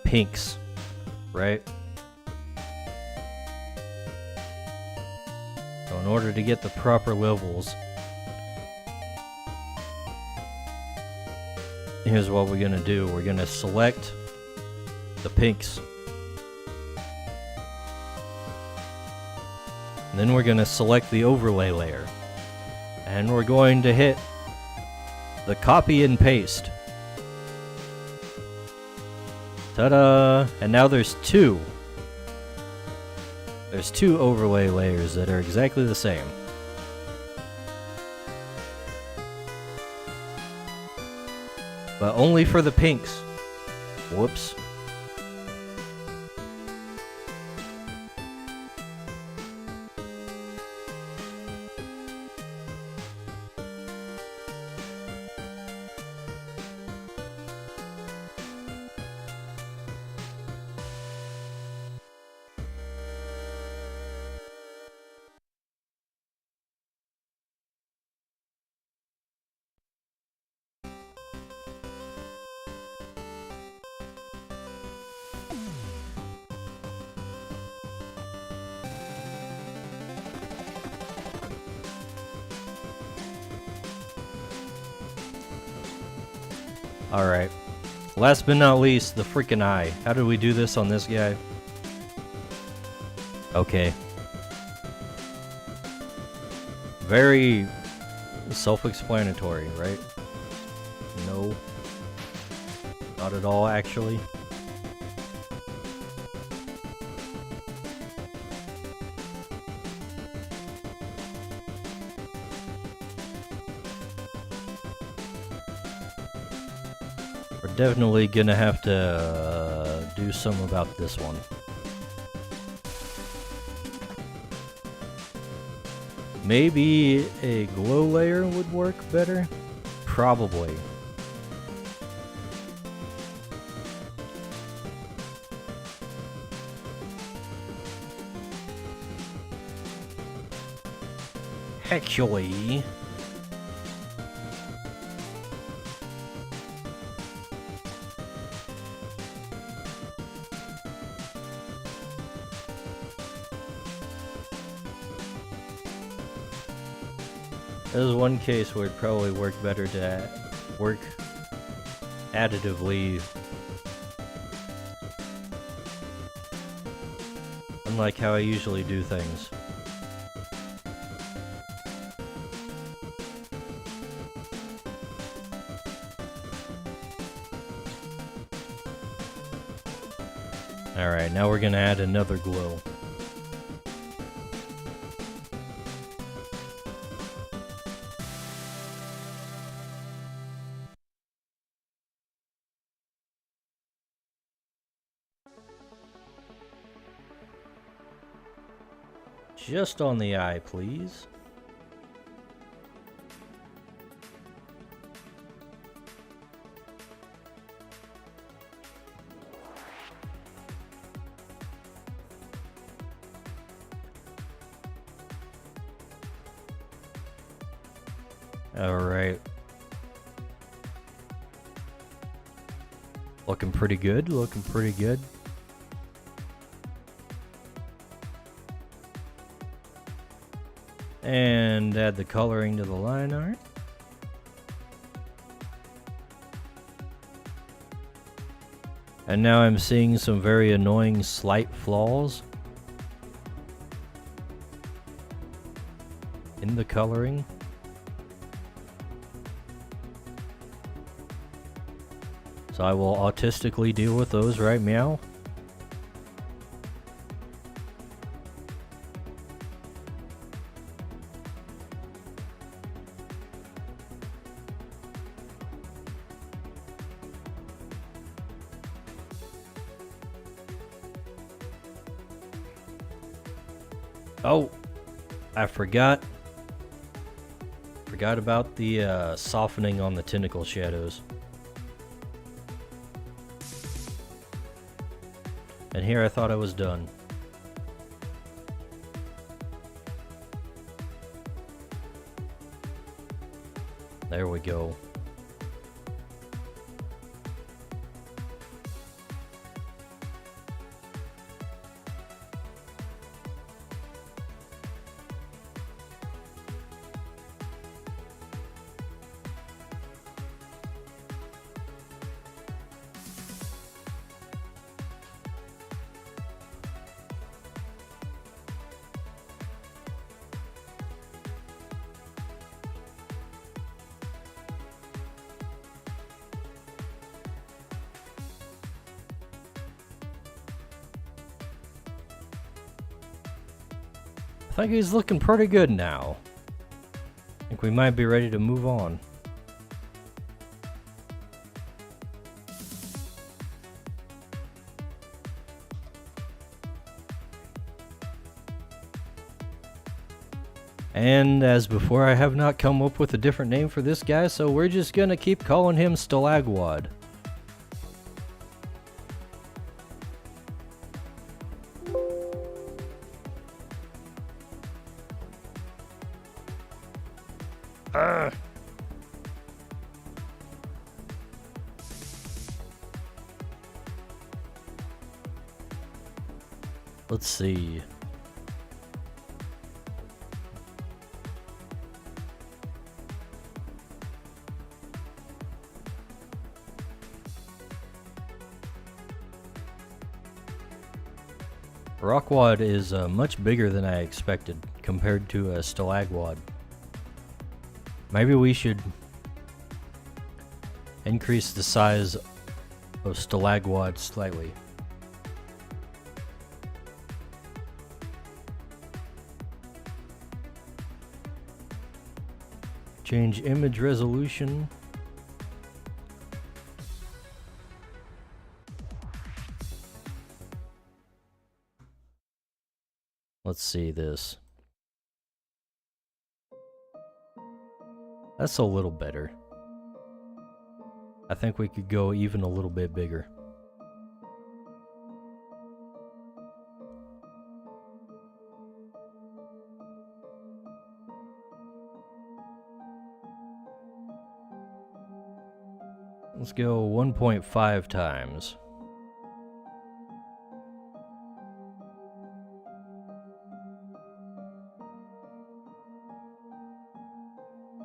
Speaker 1: pinks, right? So in order to get the proper levels, here's what we're gonna do. We're gonna select the pinks. And then we're gonna select the overlay layer. And we're going to hit the copy and paste. Ta-da! And now there's two. There's two overlay layers that are exactly the same. But only for the pinks. Whoops. Alright. Last but not least, the freaking eye. How did we do this on this guy? Okay. Very self-explanatory, right? No. Not at all, actually. We're definitely gonna have to do something about this one. Maybe a glow layer would work better? Probably. Actually... There's one case where it'd probably work better to work additively. Unlike how I usually do things. Alright, now we're gonna add another glow. Just on the eye, please. Alright. Looking pretty good, looking pretty good. And add the coloring to the line art. And now I'm seeing some very annoying slight flaws in the coloring. So I will autistically deal with those, right, meow? Oh, I forgot about the softening on the tentacle shadows. And here I thought I was done. There we go. I think he's looking pretty good now. I think we might be ready to move on. And as before, I have not come up with a different name for this guy, so we're just gonna keep calling him Stalagwad. Let's see. Rockwad is much bigger than I expected compared to a Stalagwad. Maybe we should increase the size of Stalagwad slightly. Change image resolution. Let's see this. That's a little better. I think we could go even a little bit bigger. Let's go 1.5 times.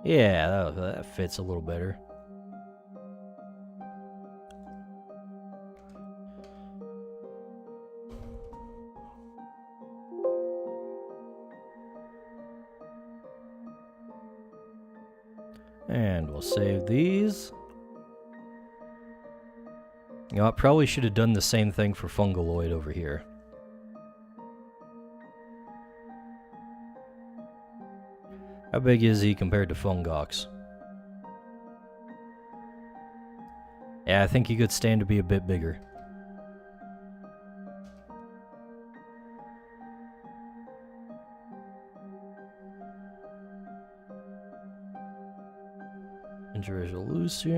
Speaker 1: Yeah, that fits a little better. And we'll save these. You know, I probably should have done the same thing for Fungaloid over here. How big is he compared to Fungox? Yeah, I think he could stand to be a bit bigger. Image resolution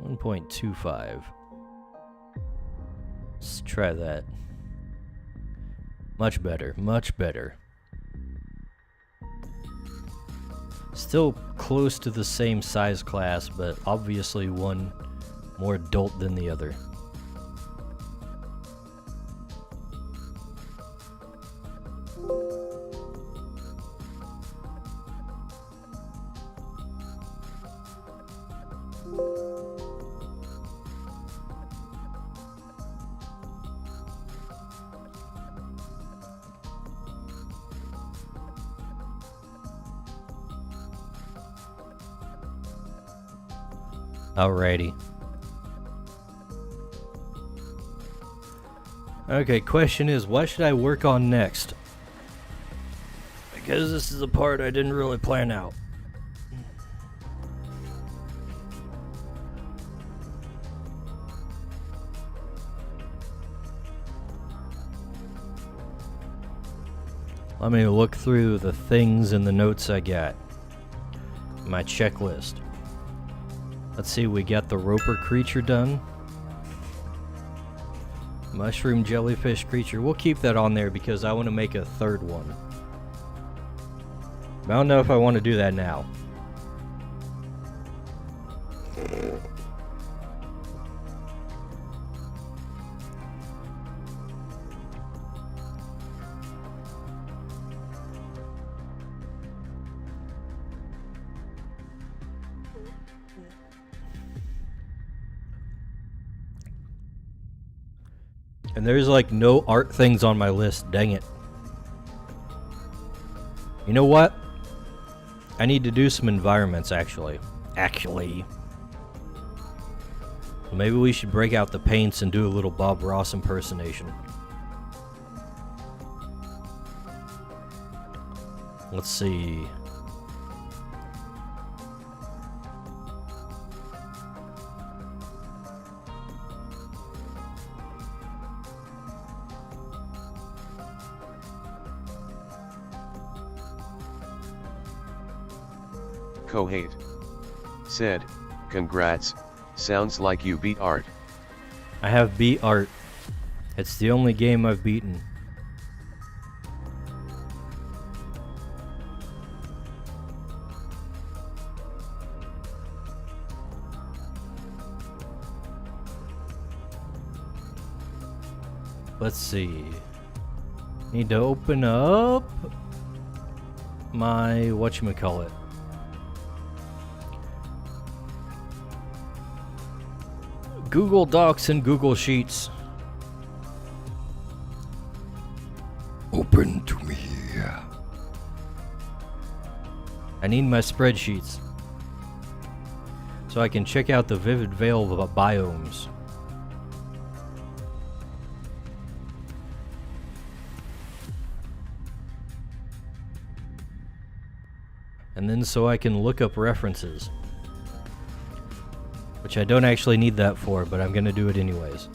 Speaker 1: 1.25. Let's try that. Much better, much better. Still close to the same size class, but obviously one more adult than the other. Alrighty. Okay, question is, what should I work on next? Because this is a part I didn't really plan out. Let me look through the things in the notes I got. My checklist. Let's see, we got the roper creature done. Mushroom jellyfish creature. We'll keep that on there because I want to make a third one. I don't know if I want to do that now. And there's like no art things on my list, dang it. You know what? I need to do some environments actually. So maybe we should break out the paints and do a little Bob Ross impersonation. Let's see.
Speaker 2: Kohate said, "Congrats, sounds like you beat Art."
Speaker 1: I have beat Art. It's the only game I've beaten. Let's see. Need to open up my whatchamacallit. Google Docs and Google Sheets. Open to me. I need my spreadsheets so I can check out the Vivid Vale biomes. And then so I can look up references. Which I don't actually need that for, but I'm gonna do it anyways.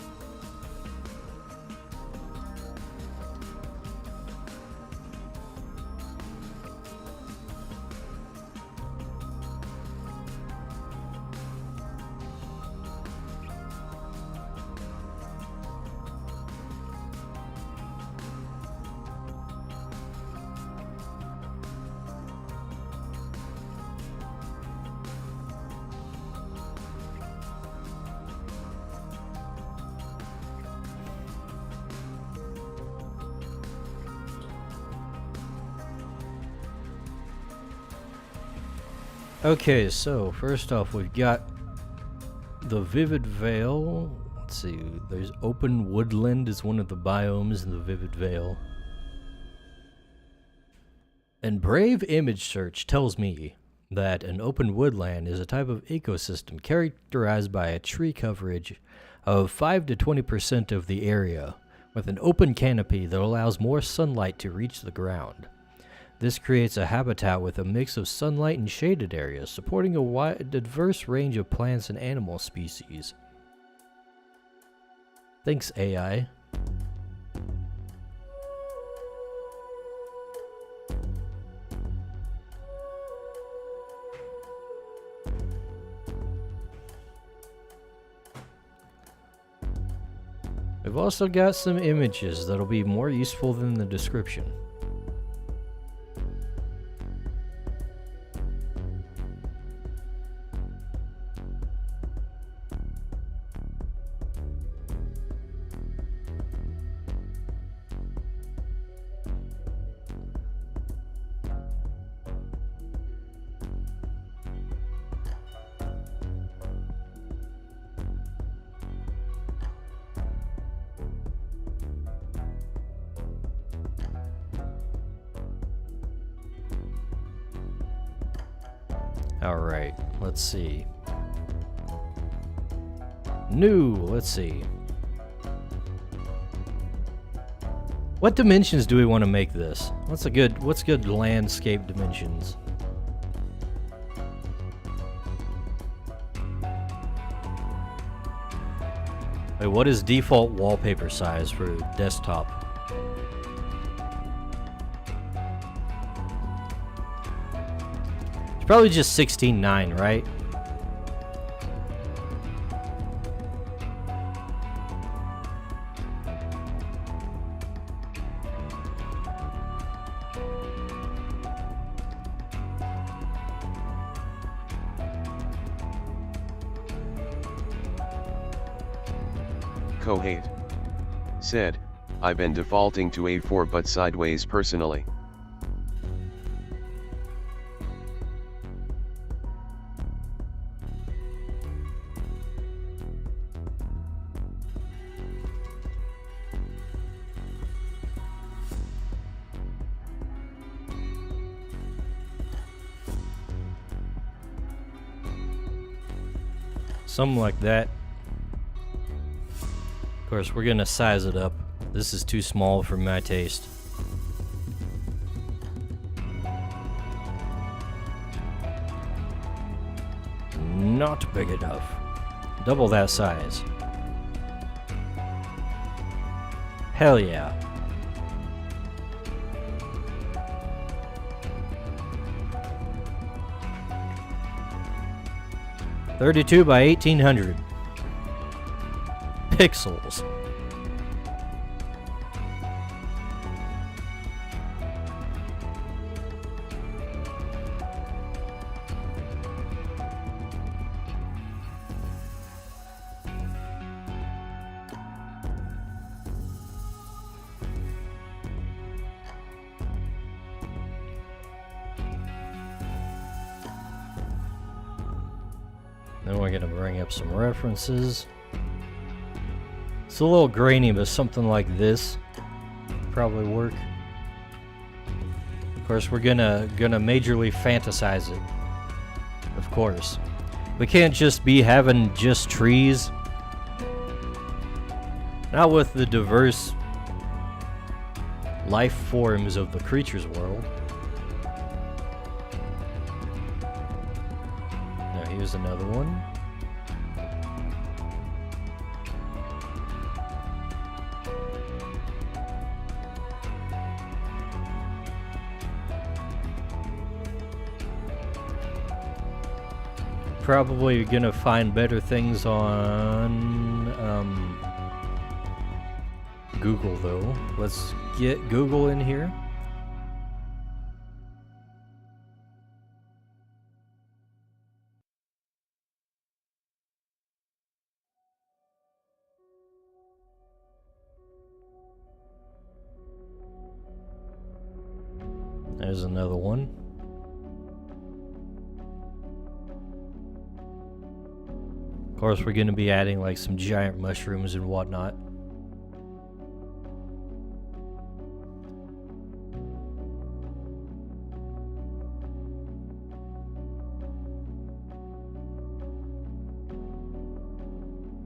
Speaker 1: Okay, so first off, we've got the Vivid Vale. Let's see, there's open woodland is one of the biomes in the Vivid Vale. And Brave Image Search tells me that an open woodland is a type of ecosystem characterized by a tree coverage of 5 to 20% of the area, with an open canopy that allows more sunlight to reach the ground. This creates a habitat with a mix of sunlight and shaded areas, supporting a wide, diverse range of plants and animal species. Thanks, AI. We've also got some images that'll be more useful than the description. Alright, let's see. New, let's see. What dimensions do we want to make this? What's good landscape dimensions? Wait, what is default wallpaper size for desktop? It's probably just 16:9, right?
Speaker 2: Kohate said, I've been defaulting to A4 but sideways personally.
Speaker 1: Something like that. Of course, we're gonna size it up. This is too small for my taste. Not big enough. Double that size. Hell yeah. .32 by 1800 pixels. Then we're gonna bring up some references. It's a little grainy, but something like this probably work. Of course, we're gonna majorly fantasize it. Of course, we can't just be having just trees. Not with the diverse life forms of the creatures world. Now here's another one. Probably gonna find better things on Google though. Let's get Google in here. There's another one. Of course, we're going to be adding like some giant mushrooms and whatnot.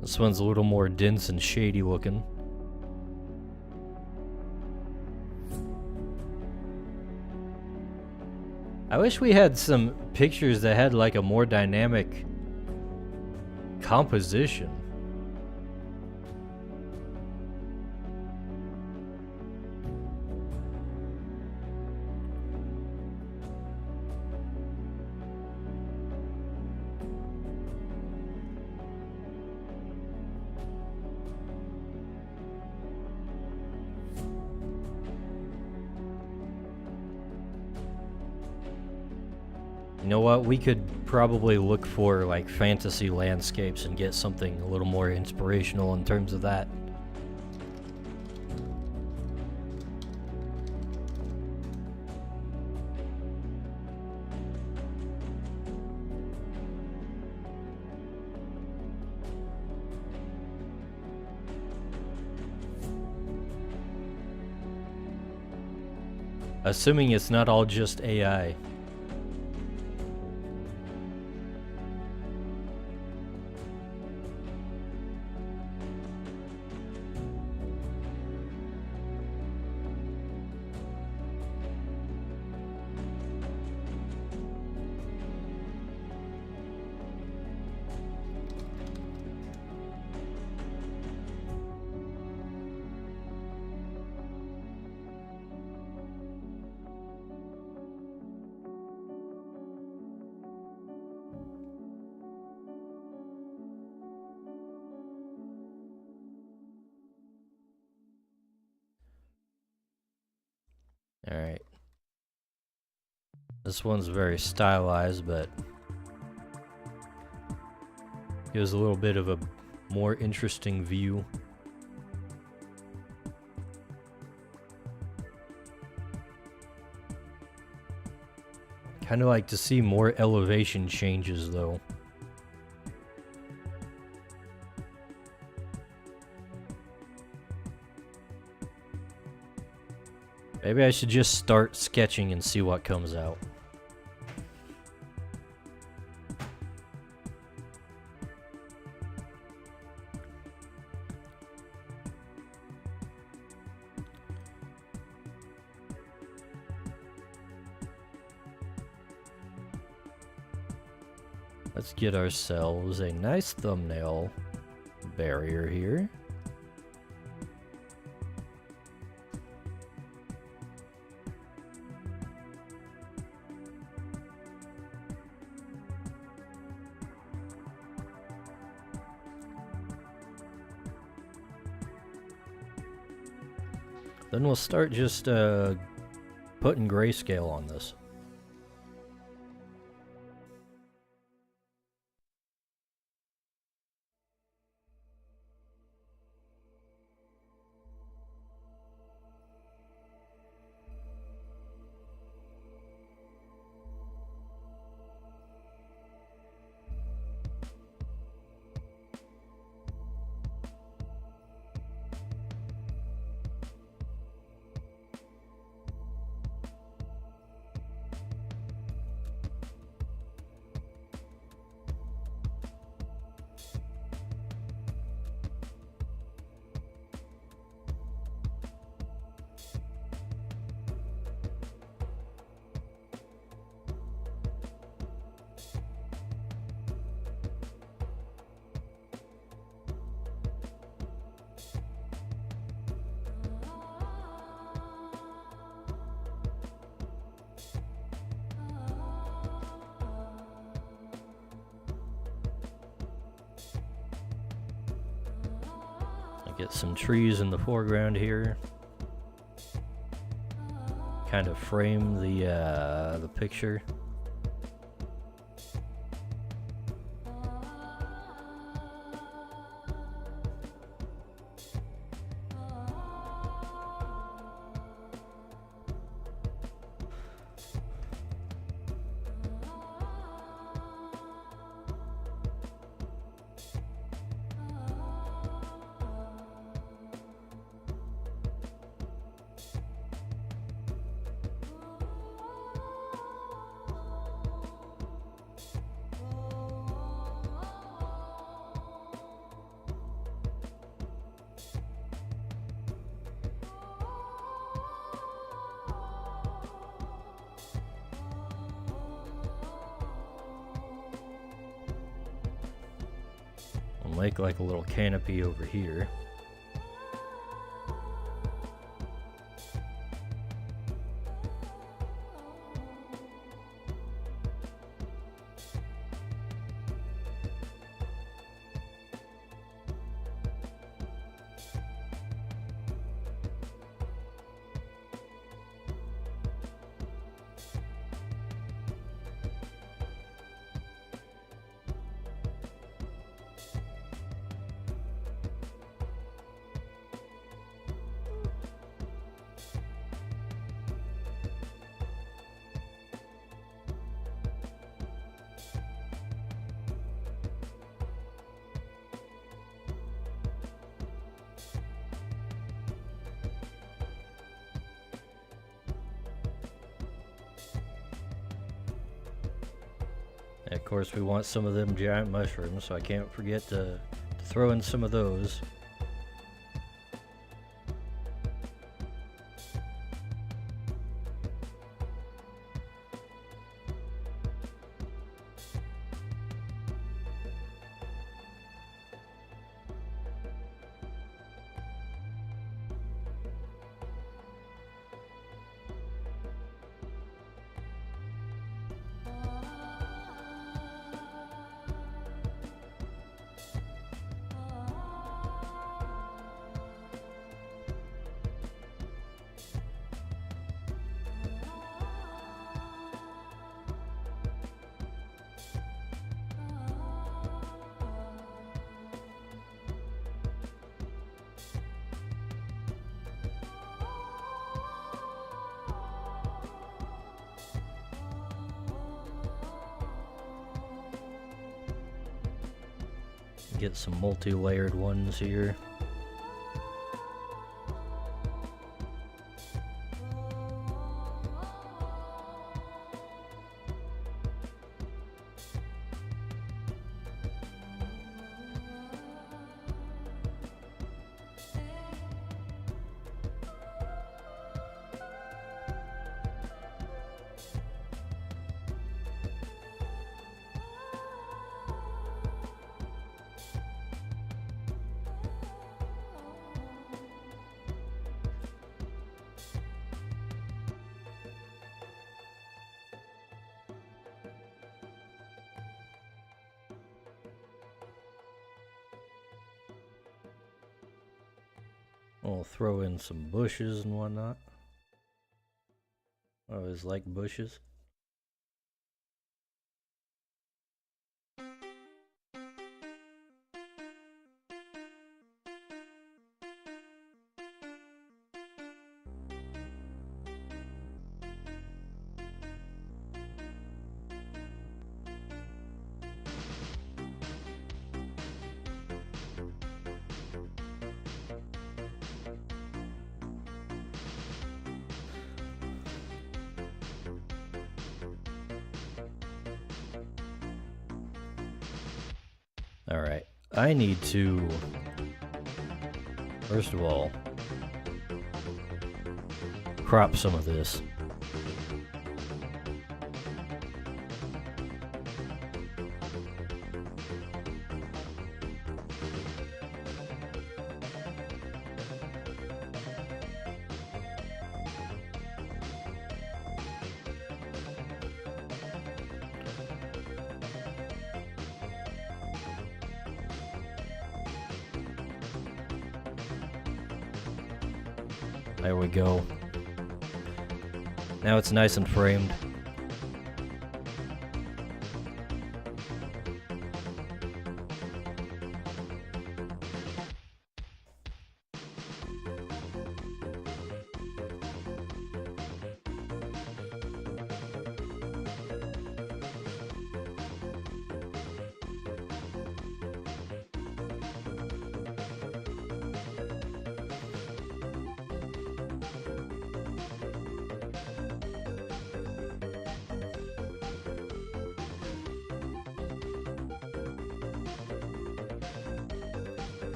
Speaker 1: This one's a little more dense and shady looking. I wish we had some pictures that had like a more dynamic composition. You know what? We could probably look for like fantasy landscapes and get something a little more inspirational in terms of that. Assuming it's not all just AI. Alright. This one's very stylized, but gives a little bit of a more interesting view. Kind of like to see more elevation changes though. Maybe I should just start sketching and see what comes out. Let's get ourselves a nice thumbnail barrier here. Then we'll start just putting grayscale on this. Get some trees in the foreground here. Kind of frame the picture. We'll make like a little canopy over here. And of course we want some of them giant mushrooms, so I can't forget to throw in some of those. Get some multi-layered ones here. We'll throw in some bushes and whatnot. I always like bushes. Alright, I need to, first of all, crop some of this. There we go. Now it's nice and framed.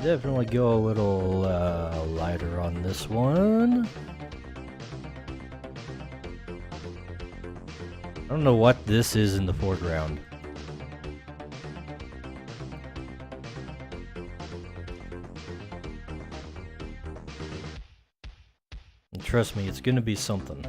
Speaker 1: Definitely go a little lighter on this one. I don't know what this is in the foreground. And trust me, it's gonna be something.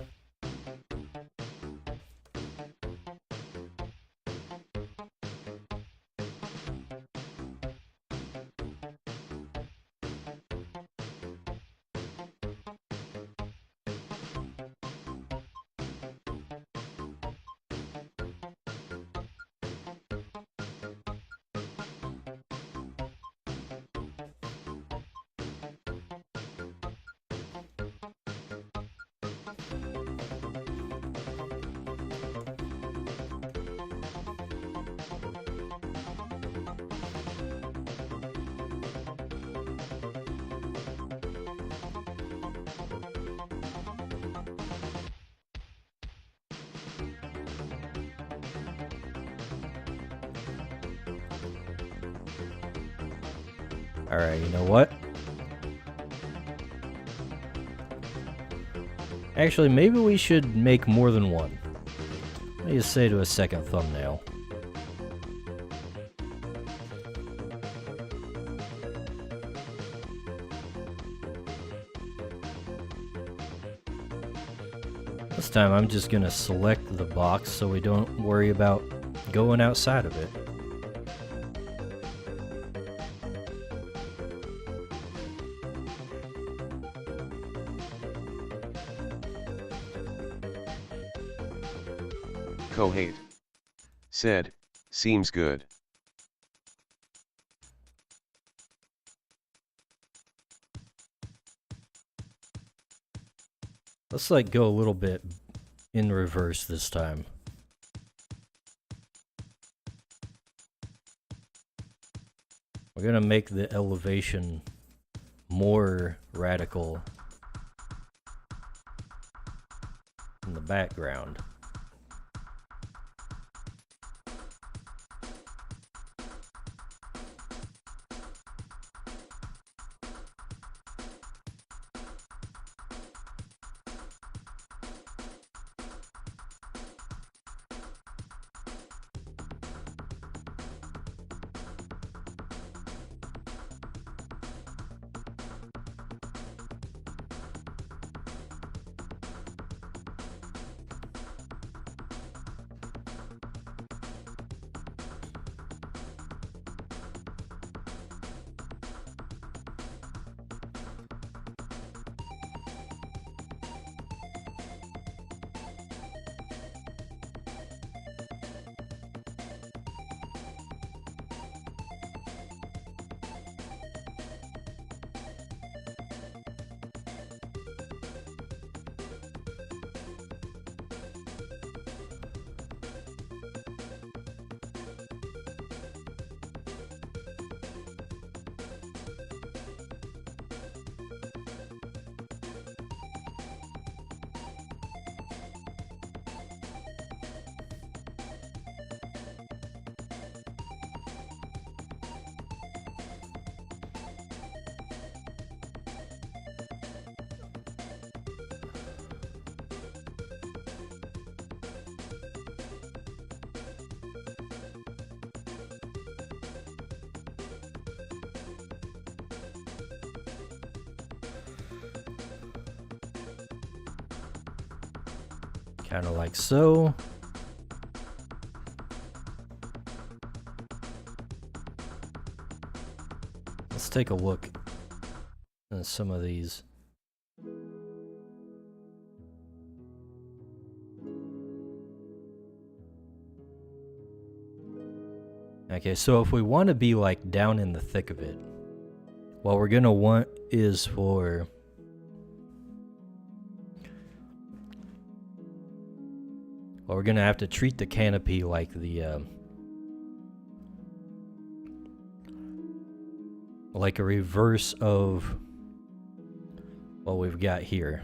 Speaker 1: Alright, you know what? Actually, maybe we should make more than one. Let me just say to a second thumbnail. This time I'm just gonna select the box so we don't worry about going outside of it.
Speaker 2: Kohate said, seems good.
Speaker 1: Let's like go a little bit in reverse this time. We're gonna make the elevation more radical in the background. Kind of like so. Let's take a look at some of these. Okay, so if we want to be like down in the thick of it, what we're gonna want is for we're gonna have to treat the canopy like the like a reverse of what we've got here.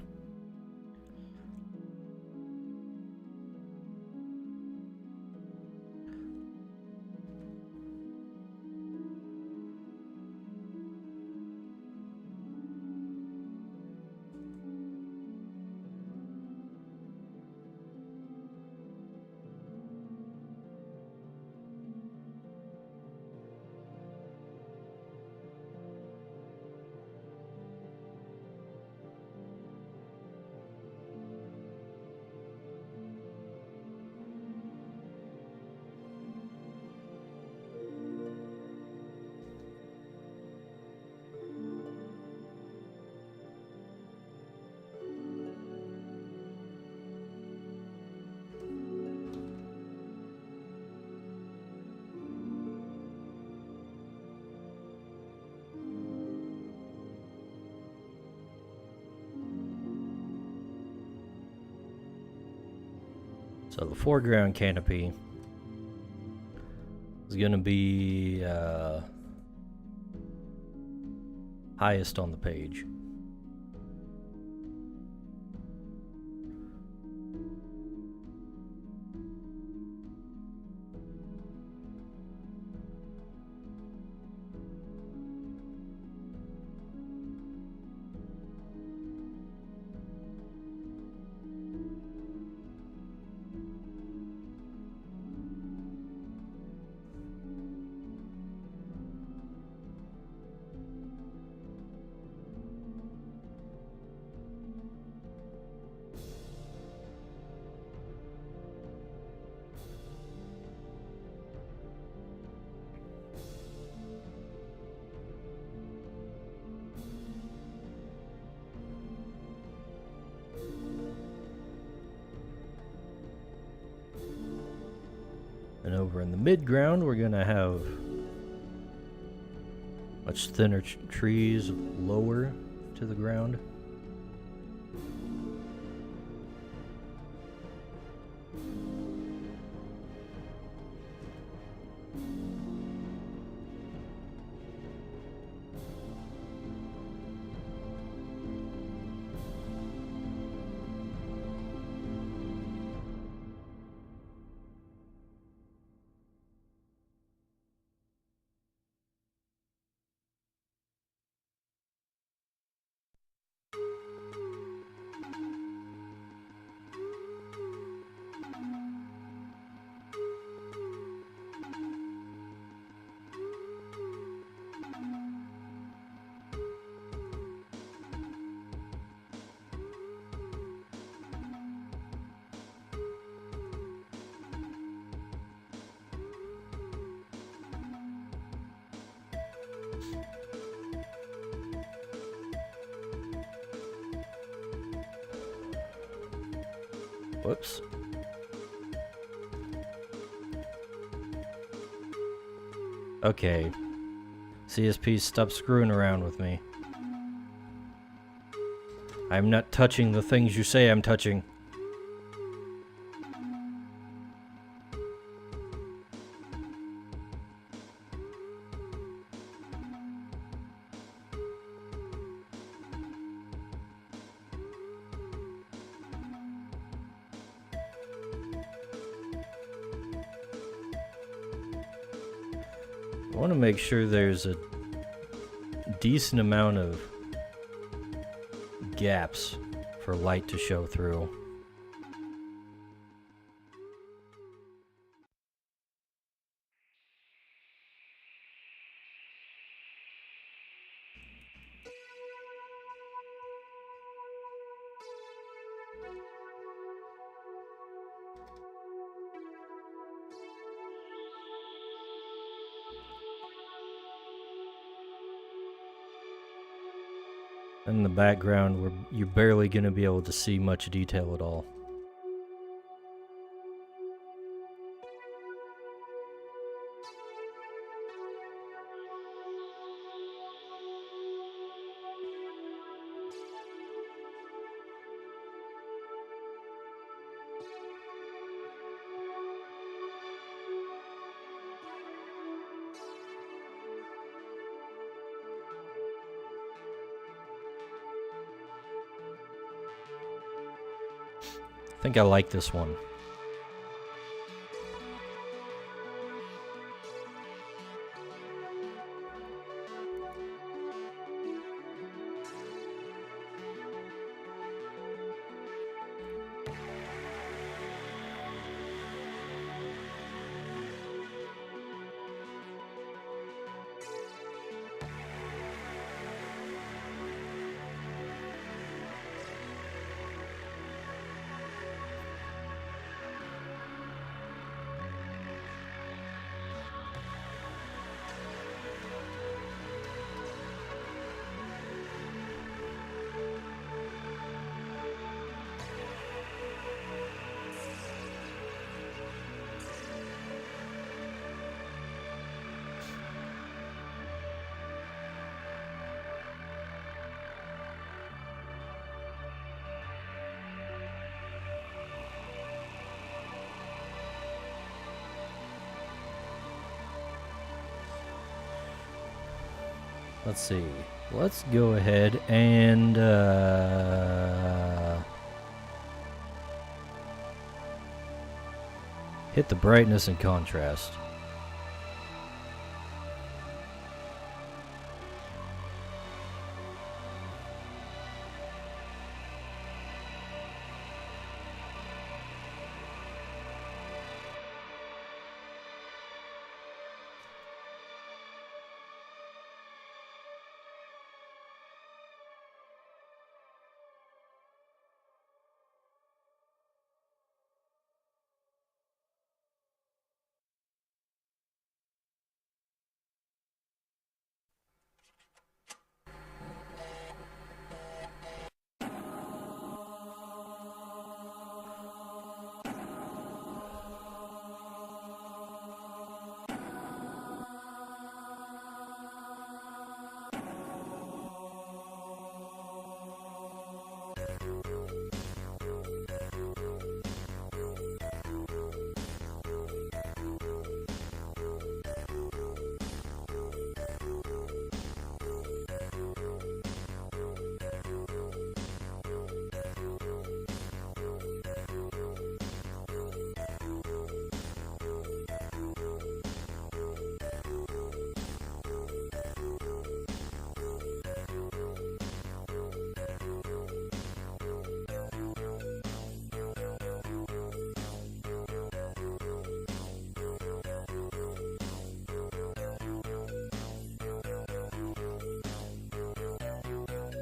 Speaker 1: So the foreground canopy is going to be highest on the page. And over in the midground, we're going to have much thinner trees lower to the ground. Whoops. Okay. CSP, stop screwing around with me. I'm not touching the things you say I'm touching. I want to make sure there's a decent amount of gaps for light to show through. In the background, you're barely going to be able to see much detail at all. I think I like this one. Let's see. Let's go ahead and hit the brightness and contrast.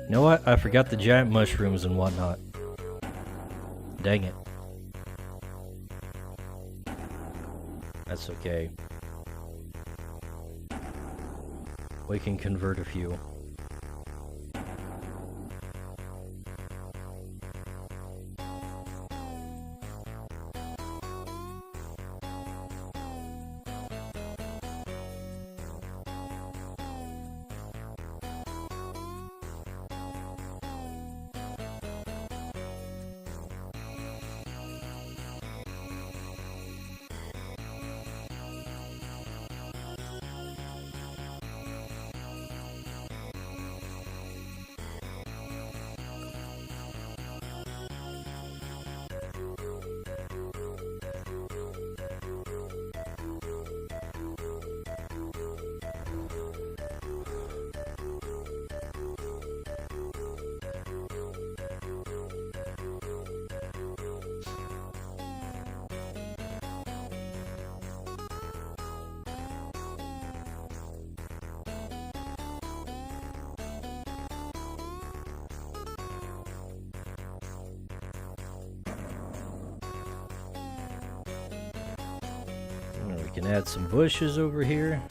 Speaker 1: You know what? I forgot the giant mushrooms and whatnot. Dang it. That's okay. We can convert a few. can add some bushes over here.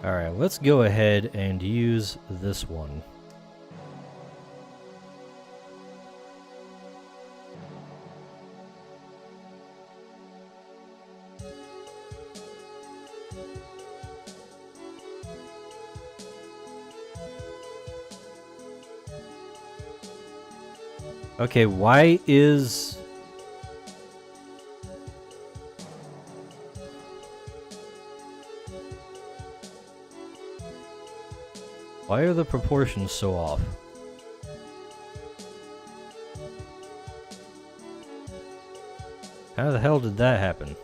Speaker 1: Alright, let's go ahead and use this one. Okay, why are the proportions so off? How the hell did that happen?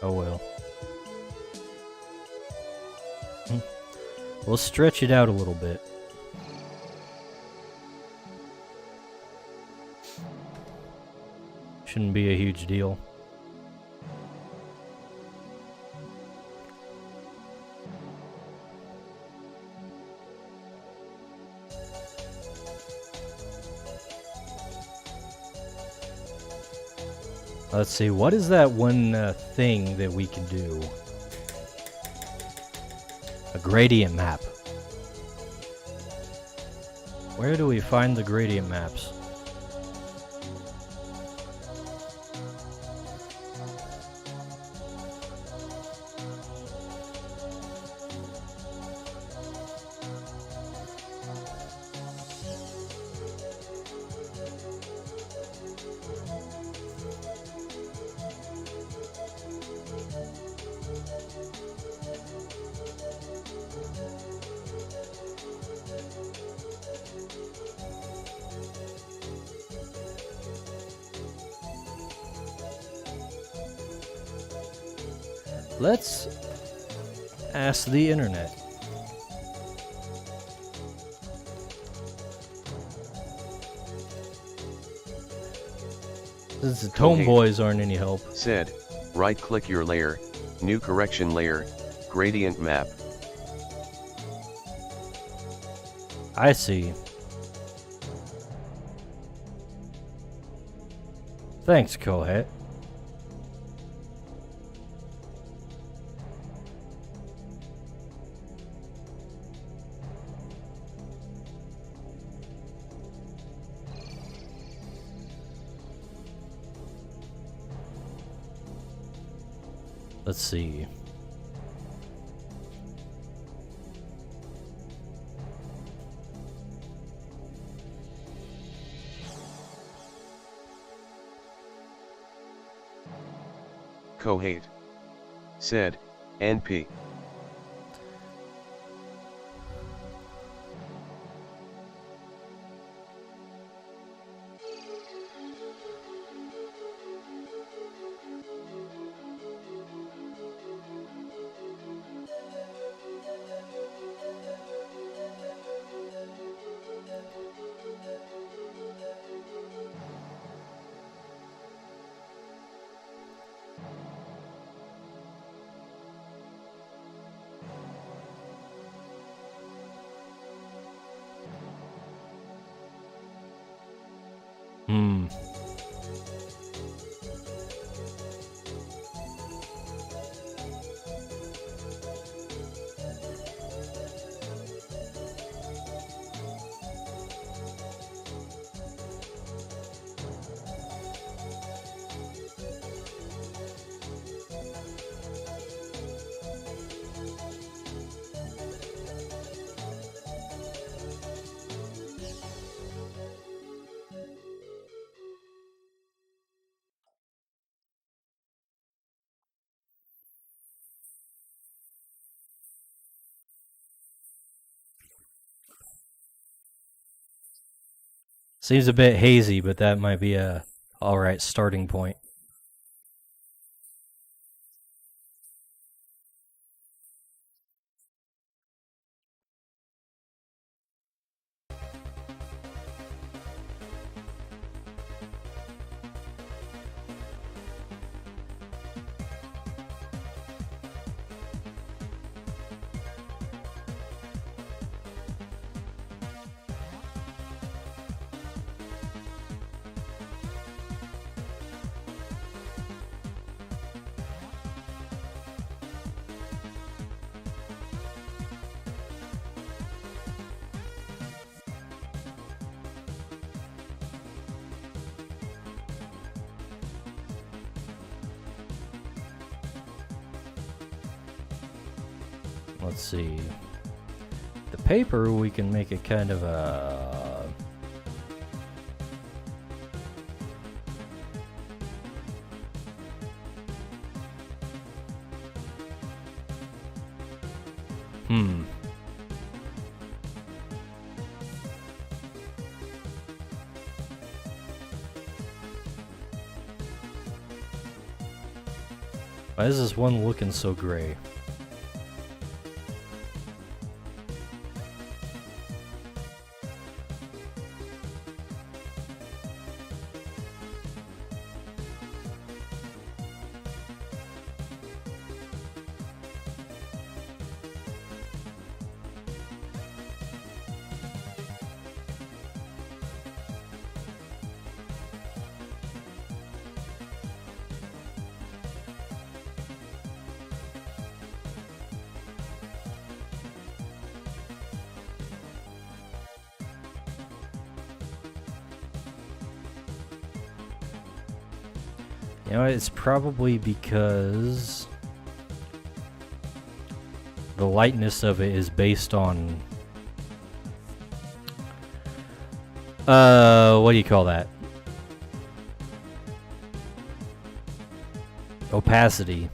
Speaker 1: Oh well. We'll stretch it out a little bit. Shouldn't be a huge deal. Let's see, what is that one thing that we can do? A gradient map. Where do we find the gradient maps? Let's ask the internet. Since the Tome Boys aren't any help.
Speaker 2: Said, right-click your layer, new correction layer, gradient map.
Speaker 1: I see. Thanks, Kohet. Let's see.
Speaker 2: Kohate. Said, NP.
Speaker 1: Hmm. Seems a bit hazy, but that might be a alright starting point. Let's see. The paper, we can make it kind of a... Why is this one looking so gray? You know, it's probably because the lightness of it is based on what do you call that? Opacity.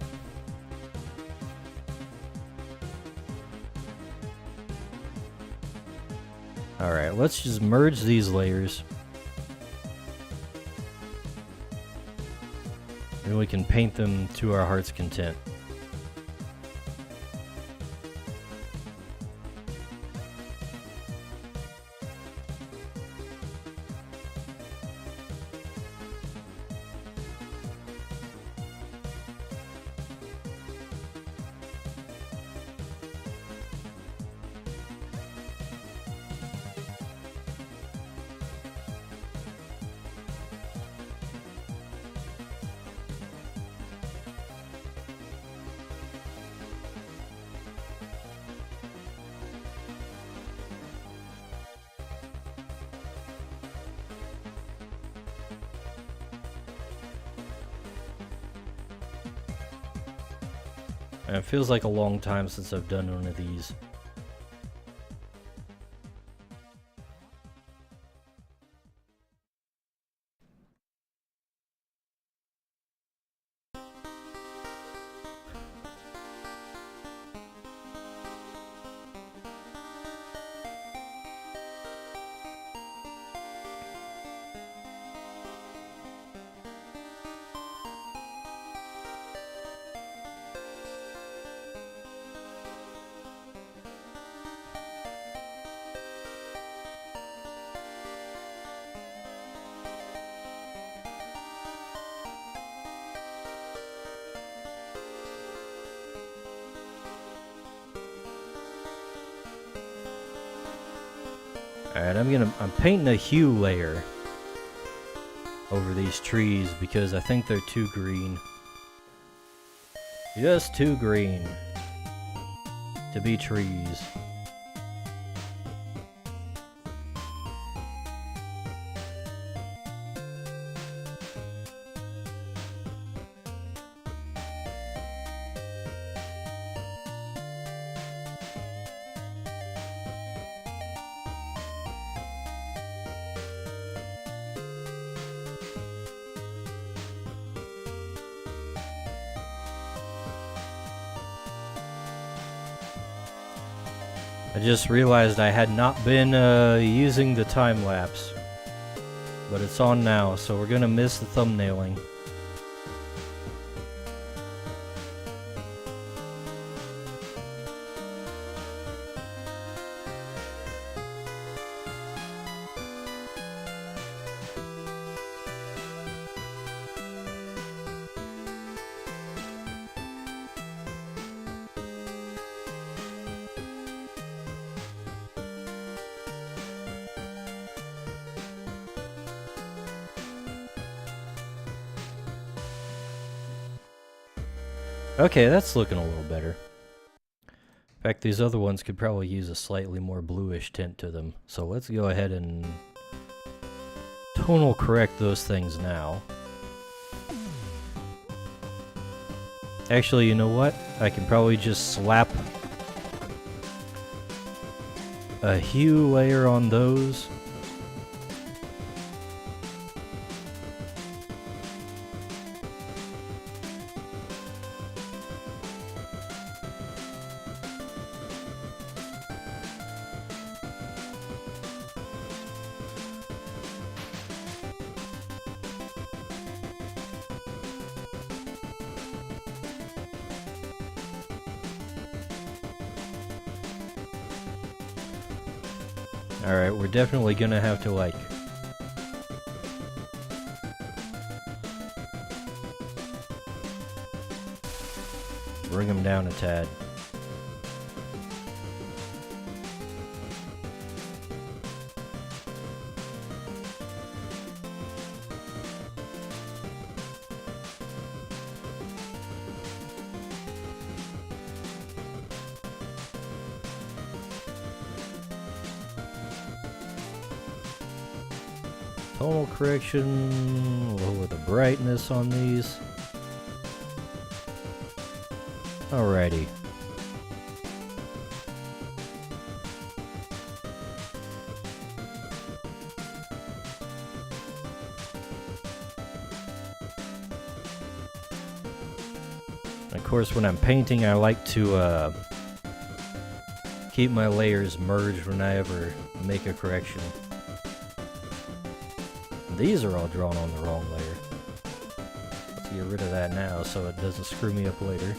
Speaker 1: Alright, let's just merge these layers. And we can paint them to our heart's content. And it feels like a long time since I've done one of these. Alright, I'm painting a hue layer. over these trees because I think they're too green. Just too green to be trees. I just realized I had not been using the time lapse, but it's on now, so we're gonna miss the thumbnailing. Okay, that's looking a little better. In fact, these other ones could probably use a slightly more bluish tint to them. So let's go ahead and tonal correct those things now. Actually, you know what? I can probably just slap a hue layer on those. Alright, we're definitely gonna have to, like, bring them down a tad. Tonal correction, lower the brightness on these. Alrighty. Of course, when I'm painting, I like to keep my layers merged when I ever make a correction. These are all drawn on the wrong layer. Let's get rid of that now so it doesn't screw me up later.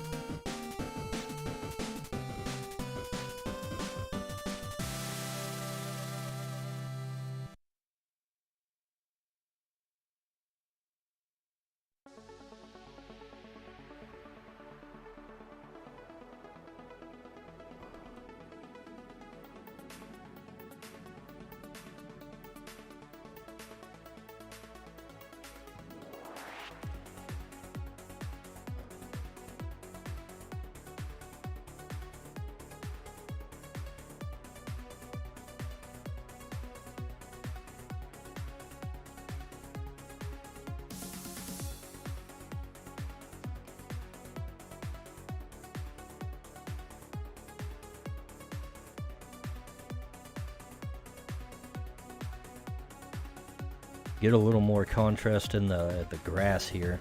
Speaker 1: Get a little more contrast in the grass here.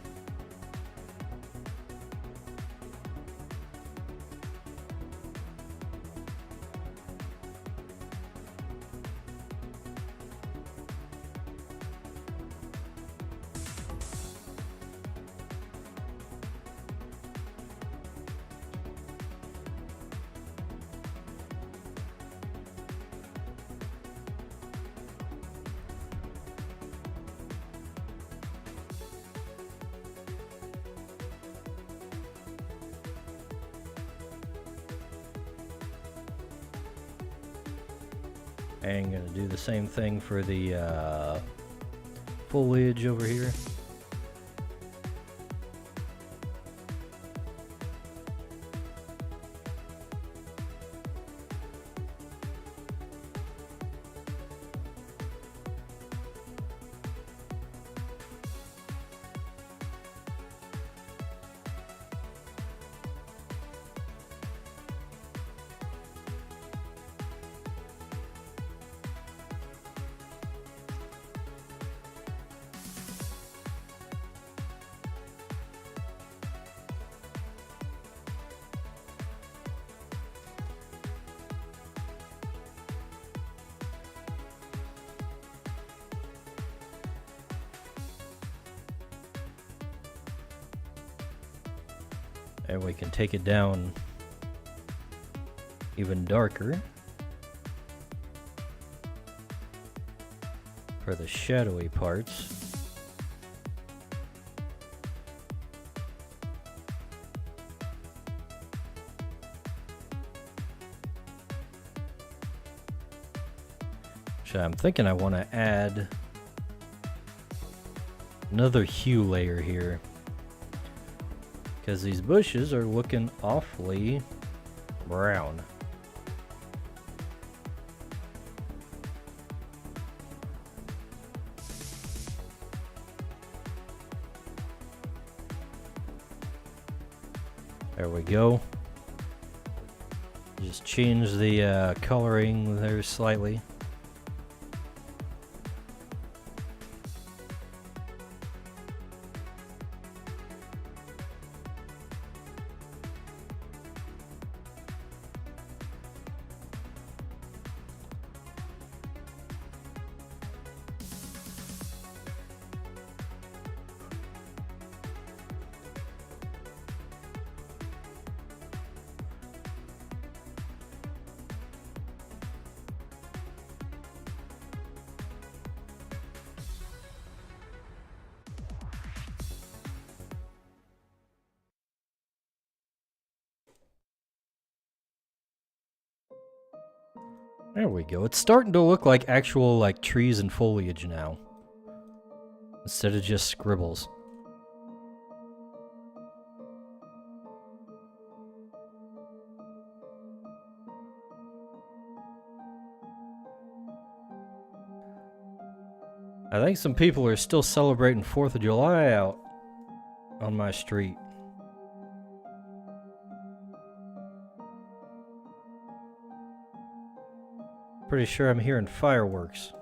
Speaker 1: And I'm gonna do the same thing for the foliage over here. And we can take it down even darker for the shadowy parts. So I'm thinking I want to add another hue layer here, because these bushes are looking awfully brown. There we go. Just change the coloring there slightly. There we go. It's starting to look like actual like trees and foliage now, instead of just scribbles. I think some people are still celebrating 4th of July out on my street. Pretty sure I'm hearing fireworks.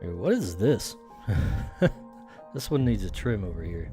Speaker 1: Hey, what is this? This one needs a trim over here.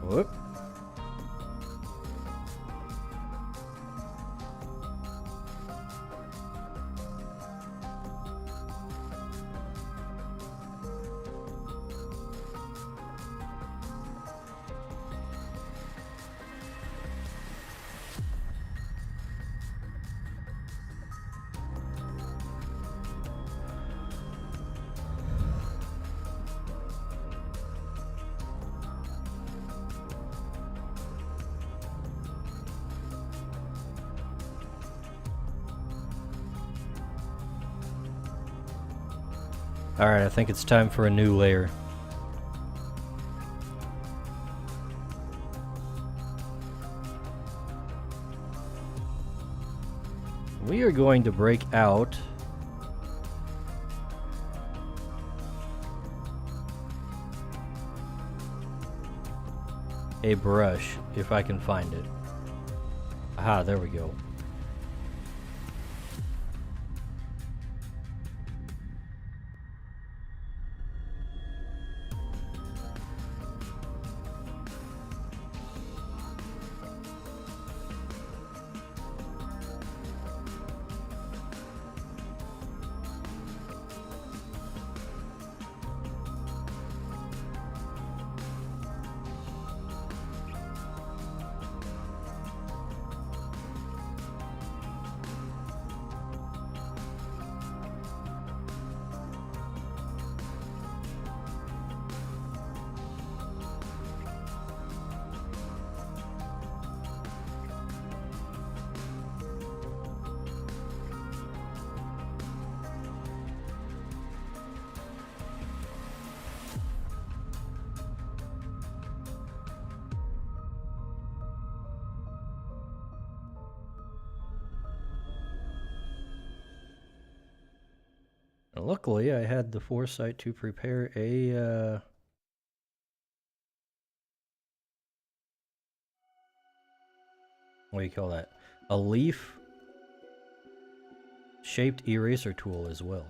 Speaker 1: Whoop. Alright, I think it's time for a new layer. We are going to break out a brush, if I can find it. Aha, there we go. Luckily, I had the foresight to prepare a, what do you call that? A leaf-shaped eraser tool as well.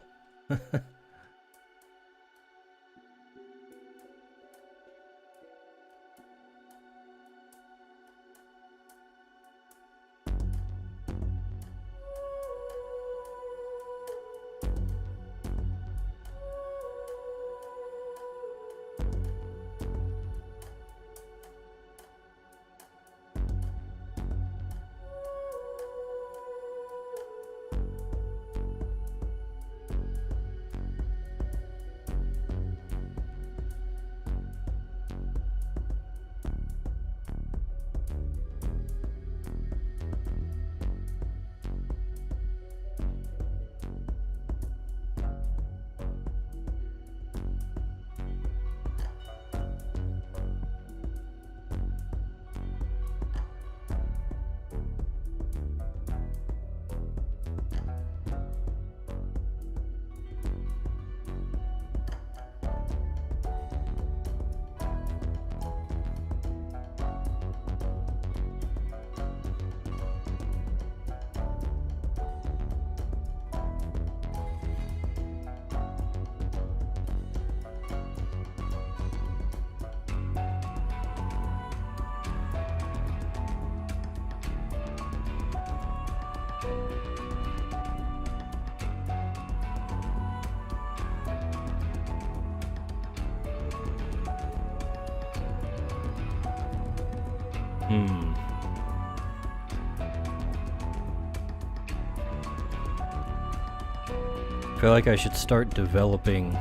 Speaker 1: I feel like I should start developing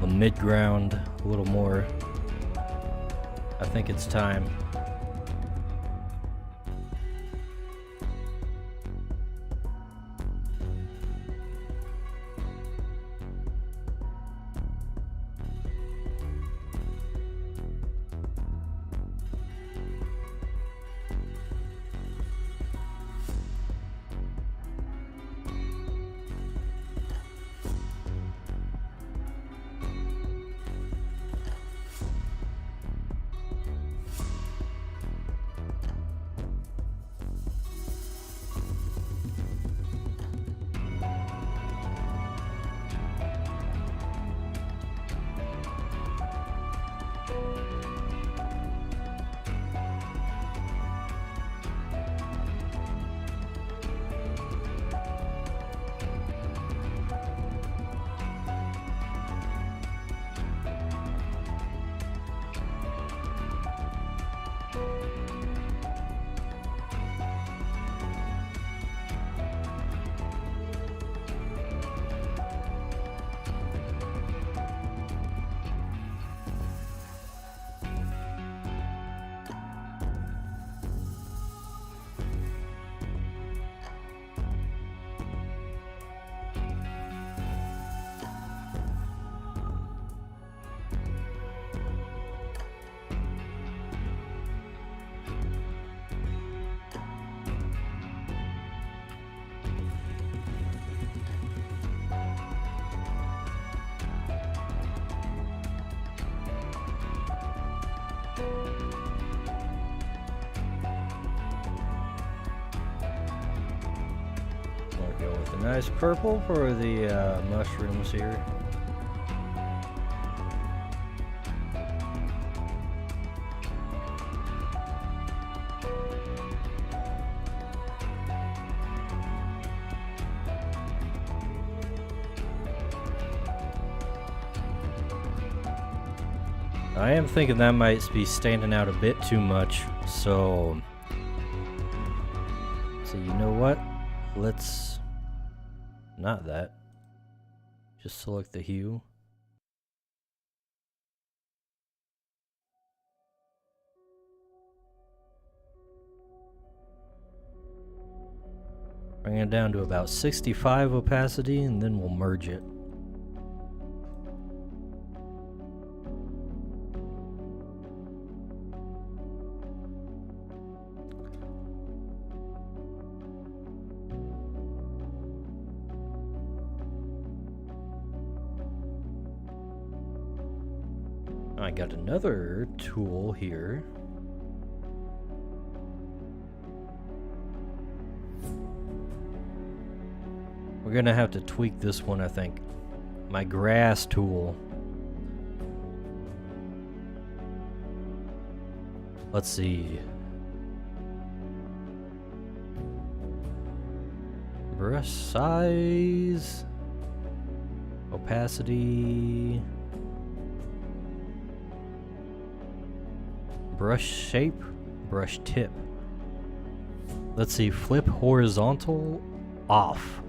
Speaker 1: the mid-ground a little more. I think it's time. want to go with a nice purple for the mushrooms here. I am thinking that might be standing out a bit too much, so you know what? Let's not that. Just select the hue. Bring it down to about 65 opacity and then we'll merge it. I got another tool here. We're gonna have to tweak this one, I think. My grass tool. Let's see. Brush size. Opacity. Brush shape. Brush tip. Let's see. Flip horizontal. Off.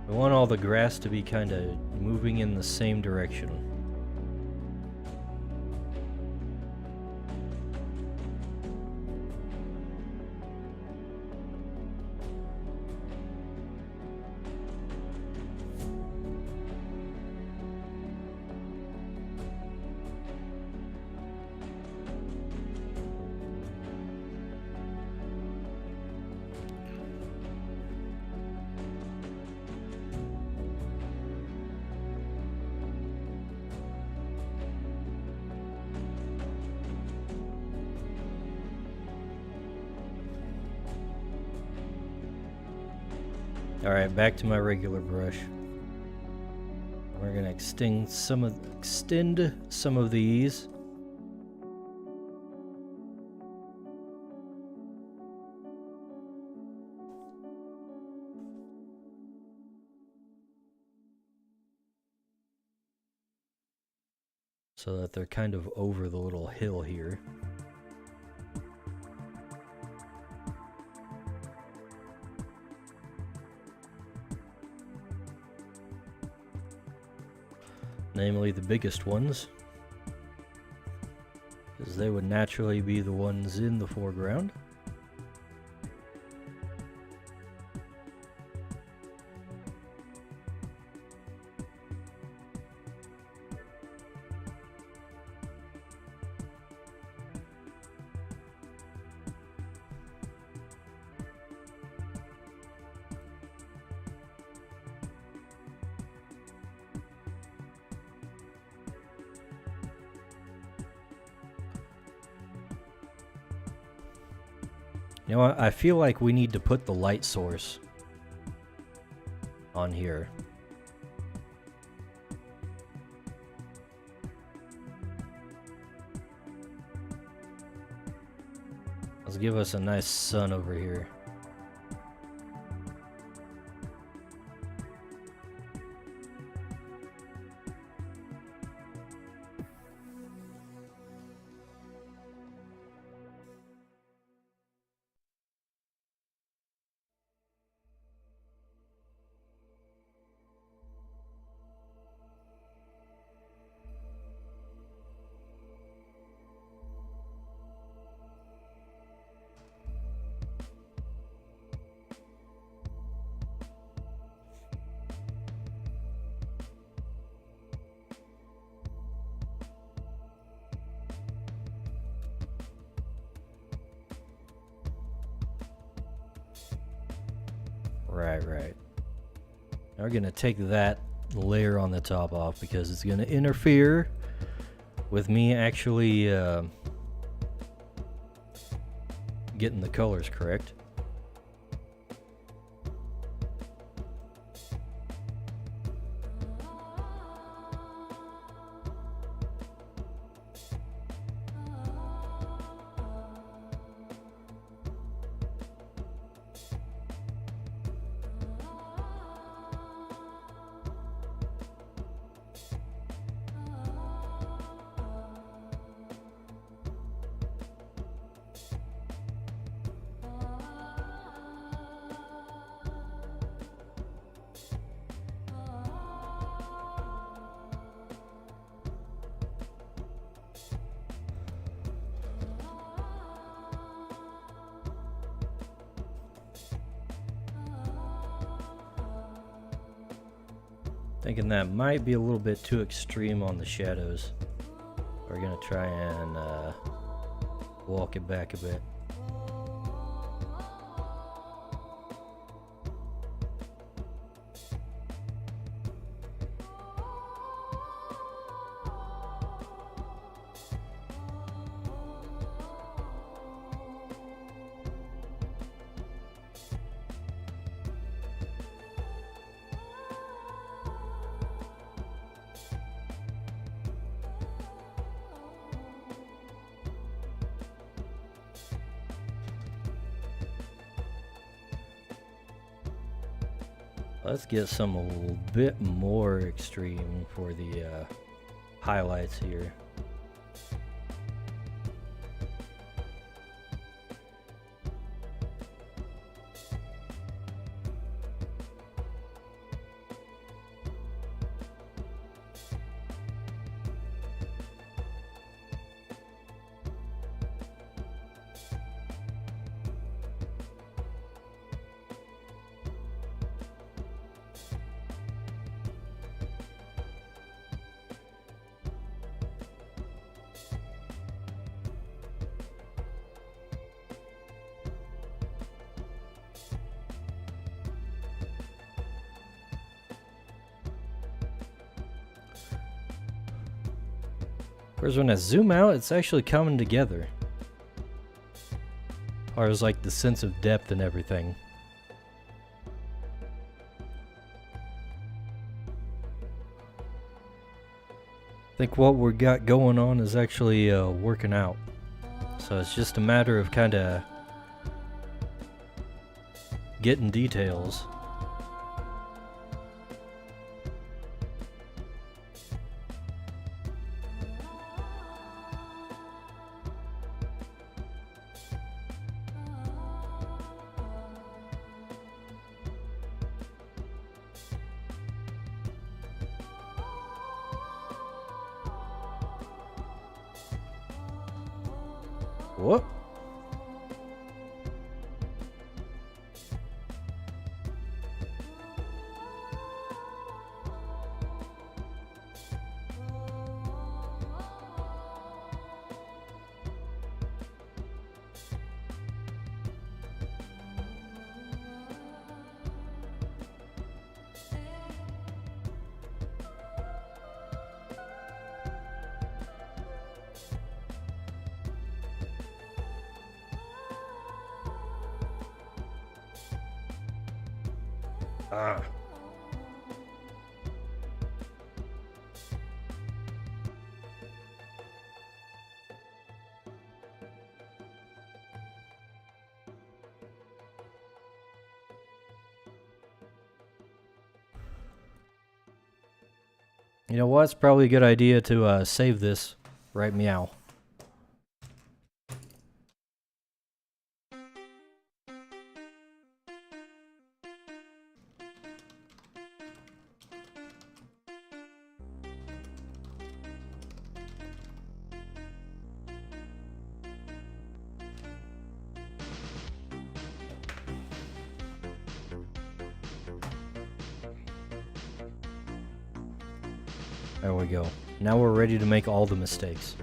Speaker 1: I want all the grass to be kind of moving in the same direction. Alright, back to my regular brush. We're gonna extend some of these. So that they're kind of over the little hill here. Namely the biggest ones, because they would naturally be the ones in the foreground. You know what? I feel like we need to put the light source on here. Let's give us a nice sun over here. Right. Now we're gonna take that layer on the top off because it's gonna interfere with me actually getting the colors correct. Thinking that might be a little bit too extreme on the shadows. We're gonna try and walk it back a bit. Let's get some a little bit more extreme for the highlights here. Whereas when I zoom out, it's actually coming together. As far as like the sense of depth and everything. I think what we got going on is actually working out. So it's just a matter of kind of getting details. Whoop. Ah. You know what? It's probably a good idea to save this. Right, meow. There we go. Now we're ready to make all the mistakes.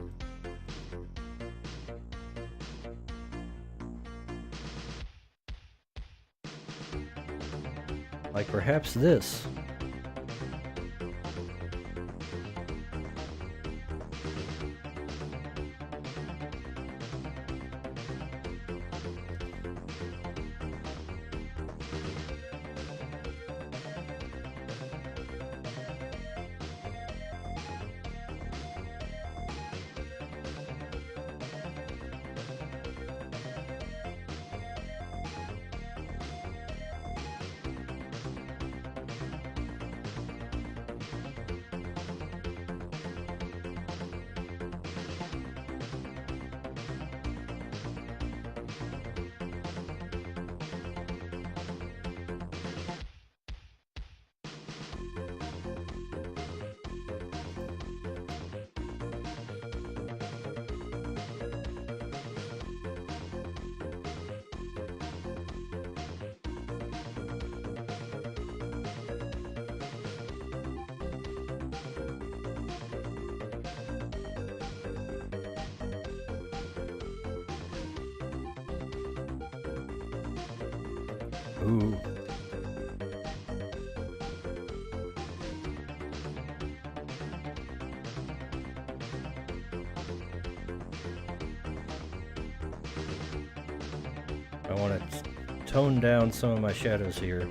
Speaker 1: Like perhaps this. Ooh. I want to tone down some of my shadows here.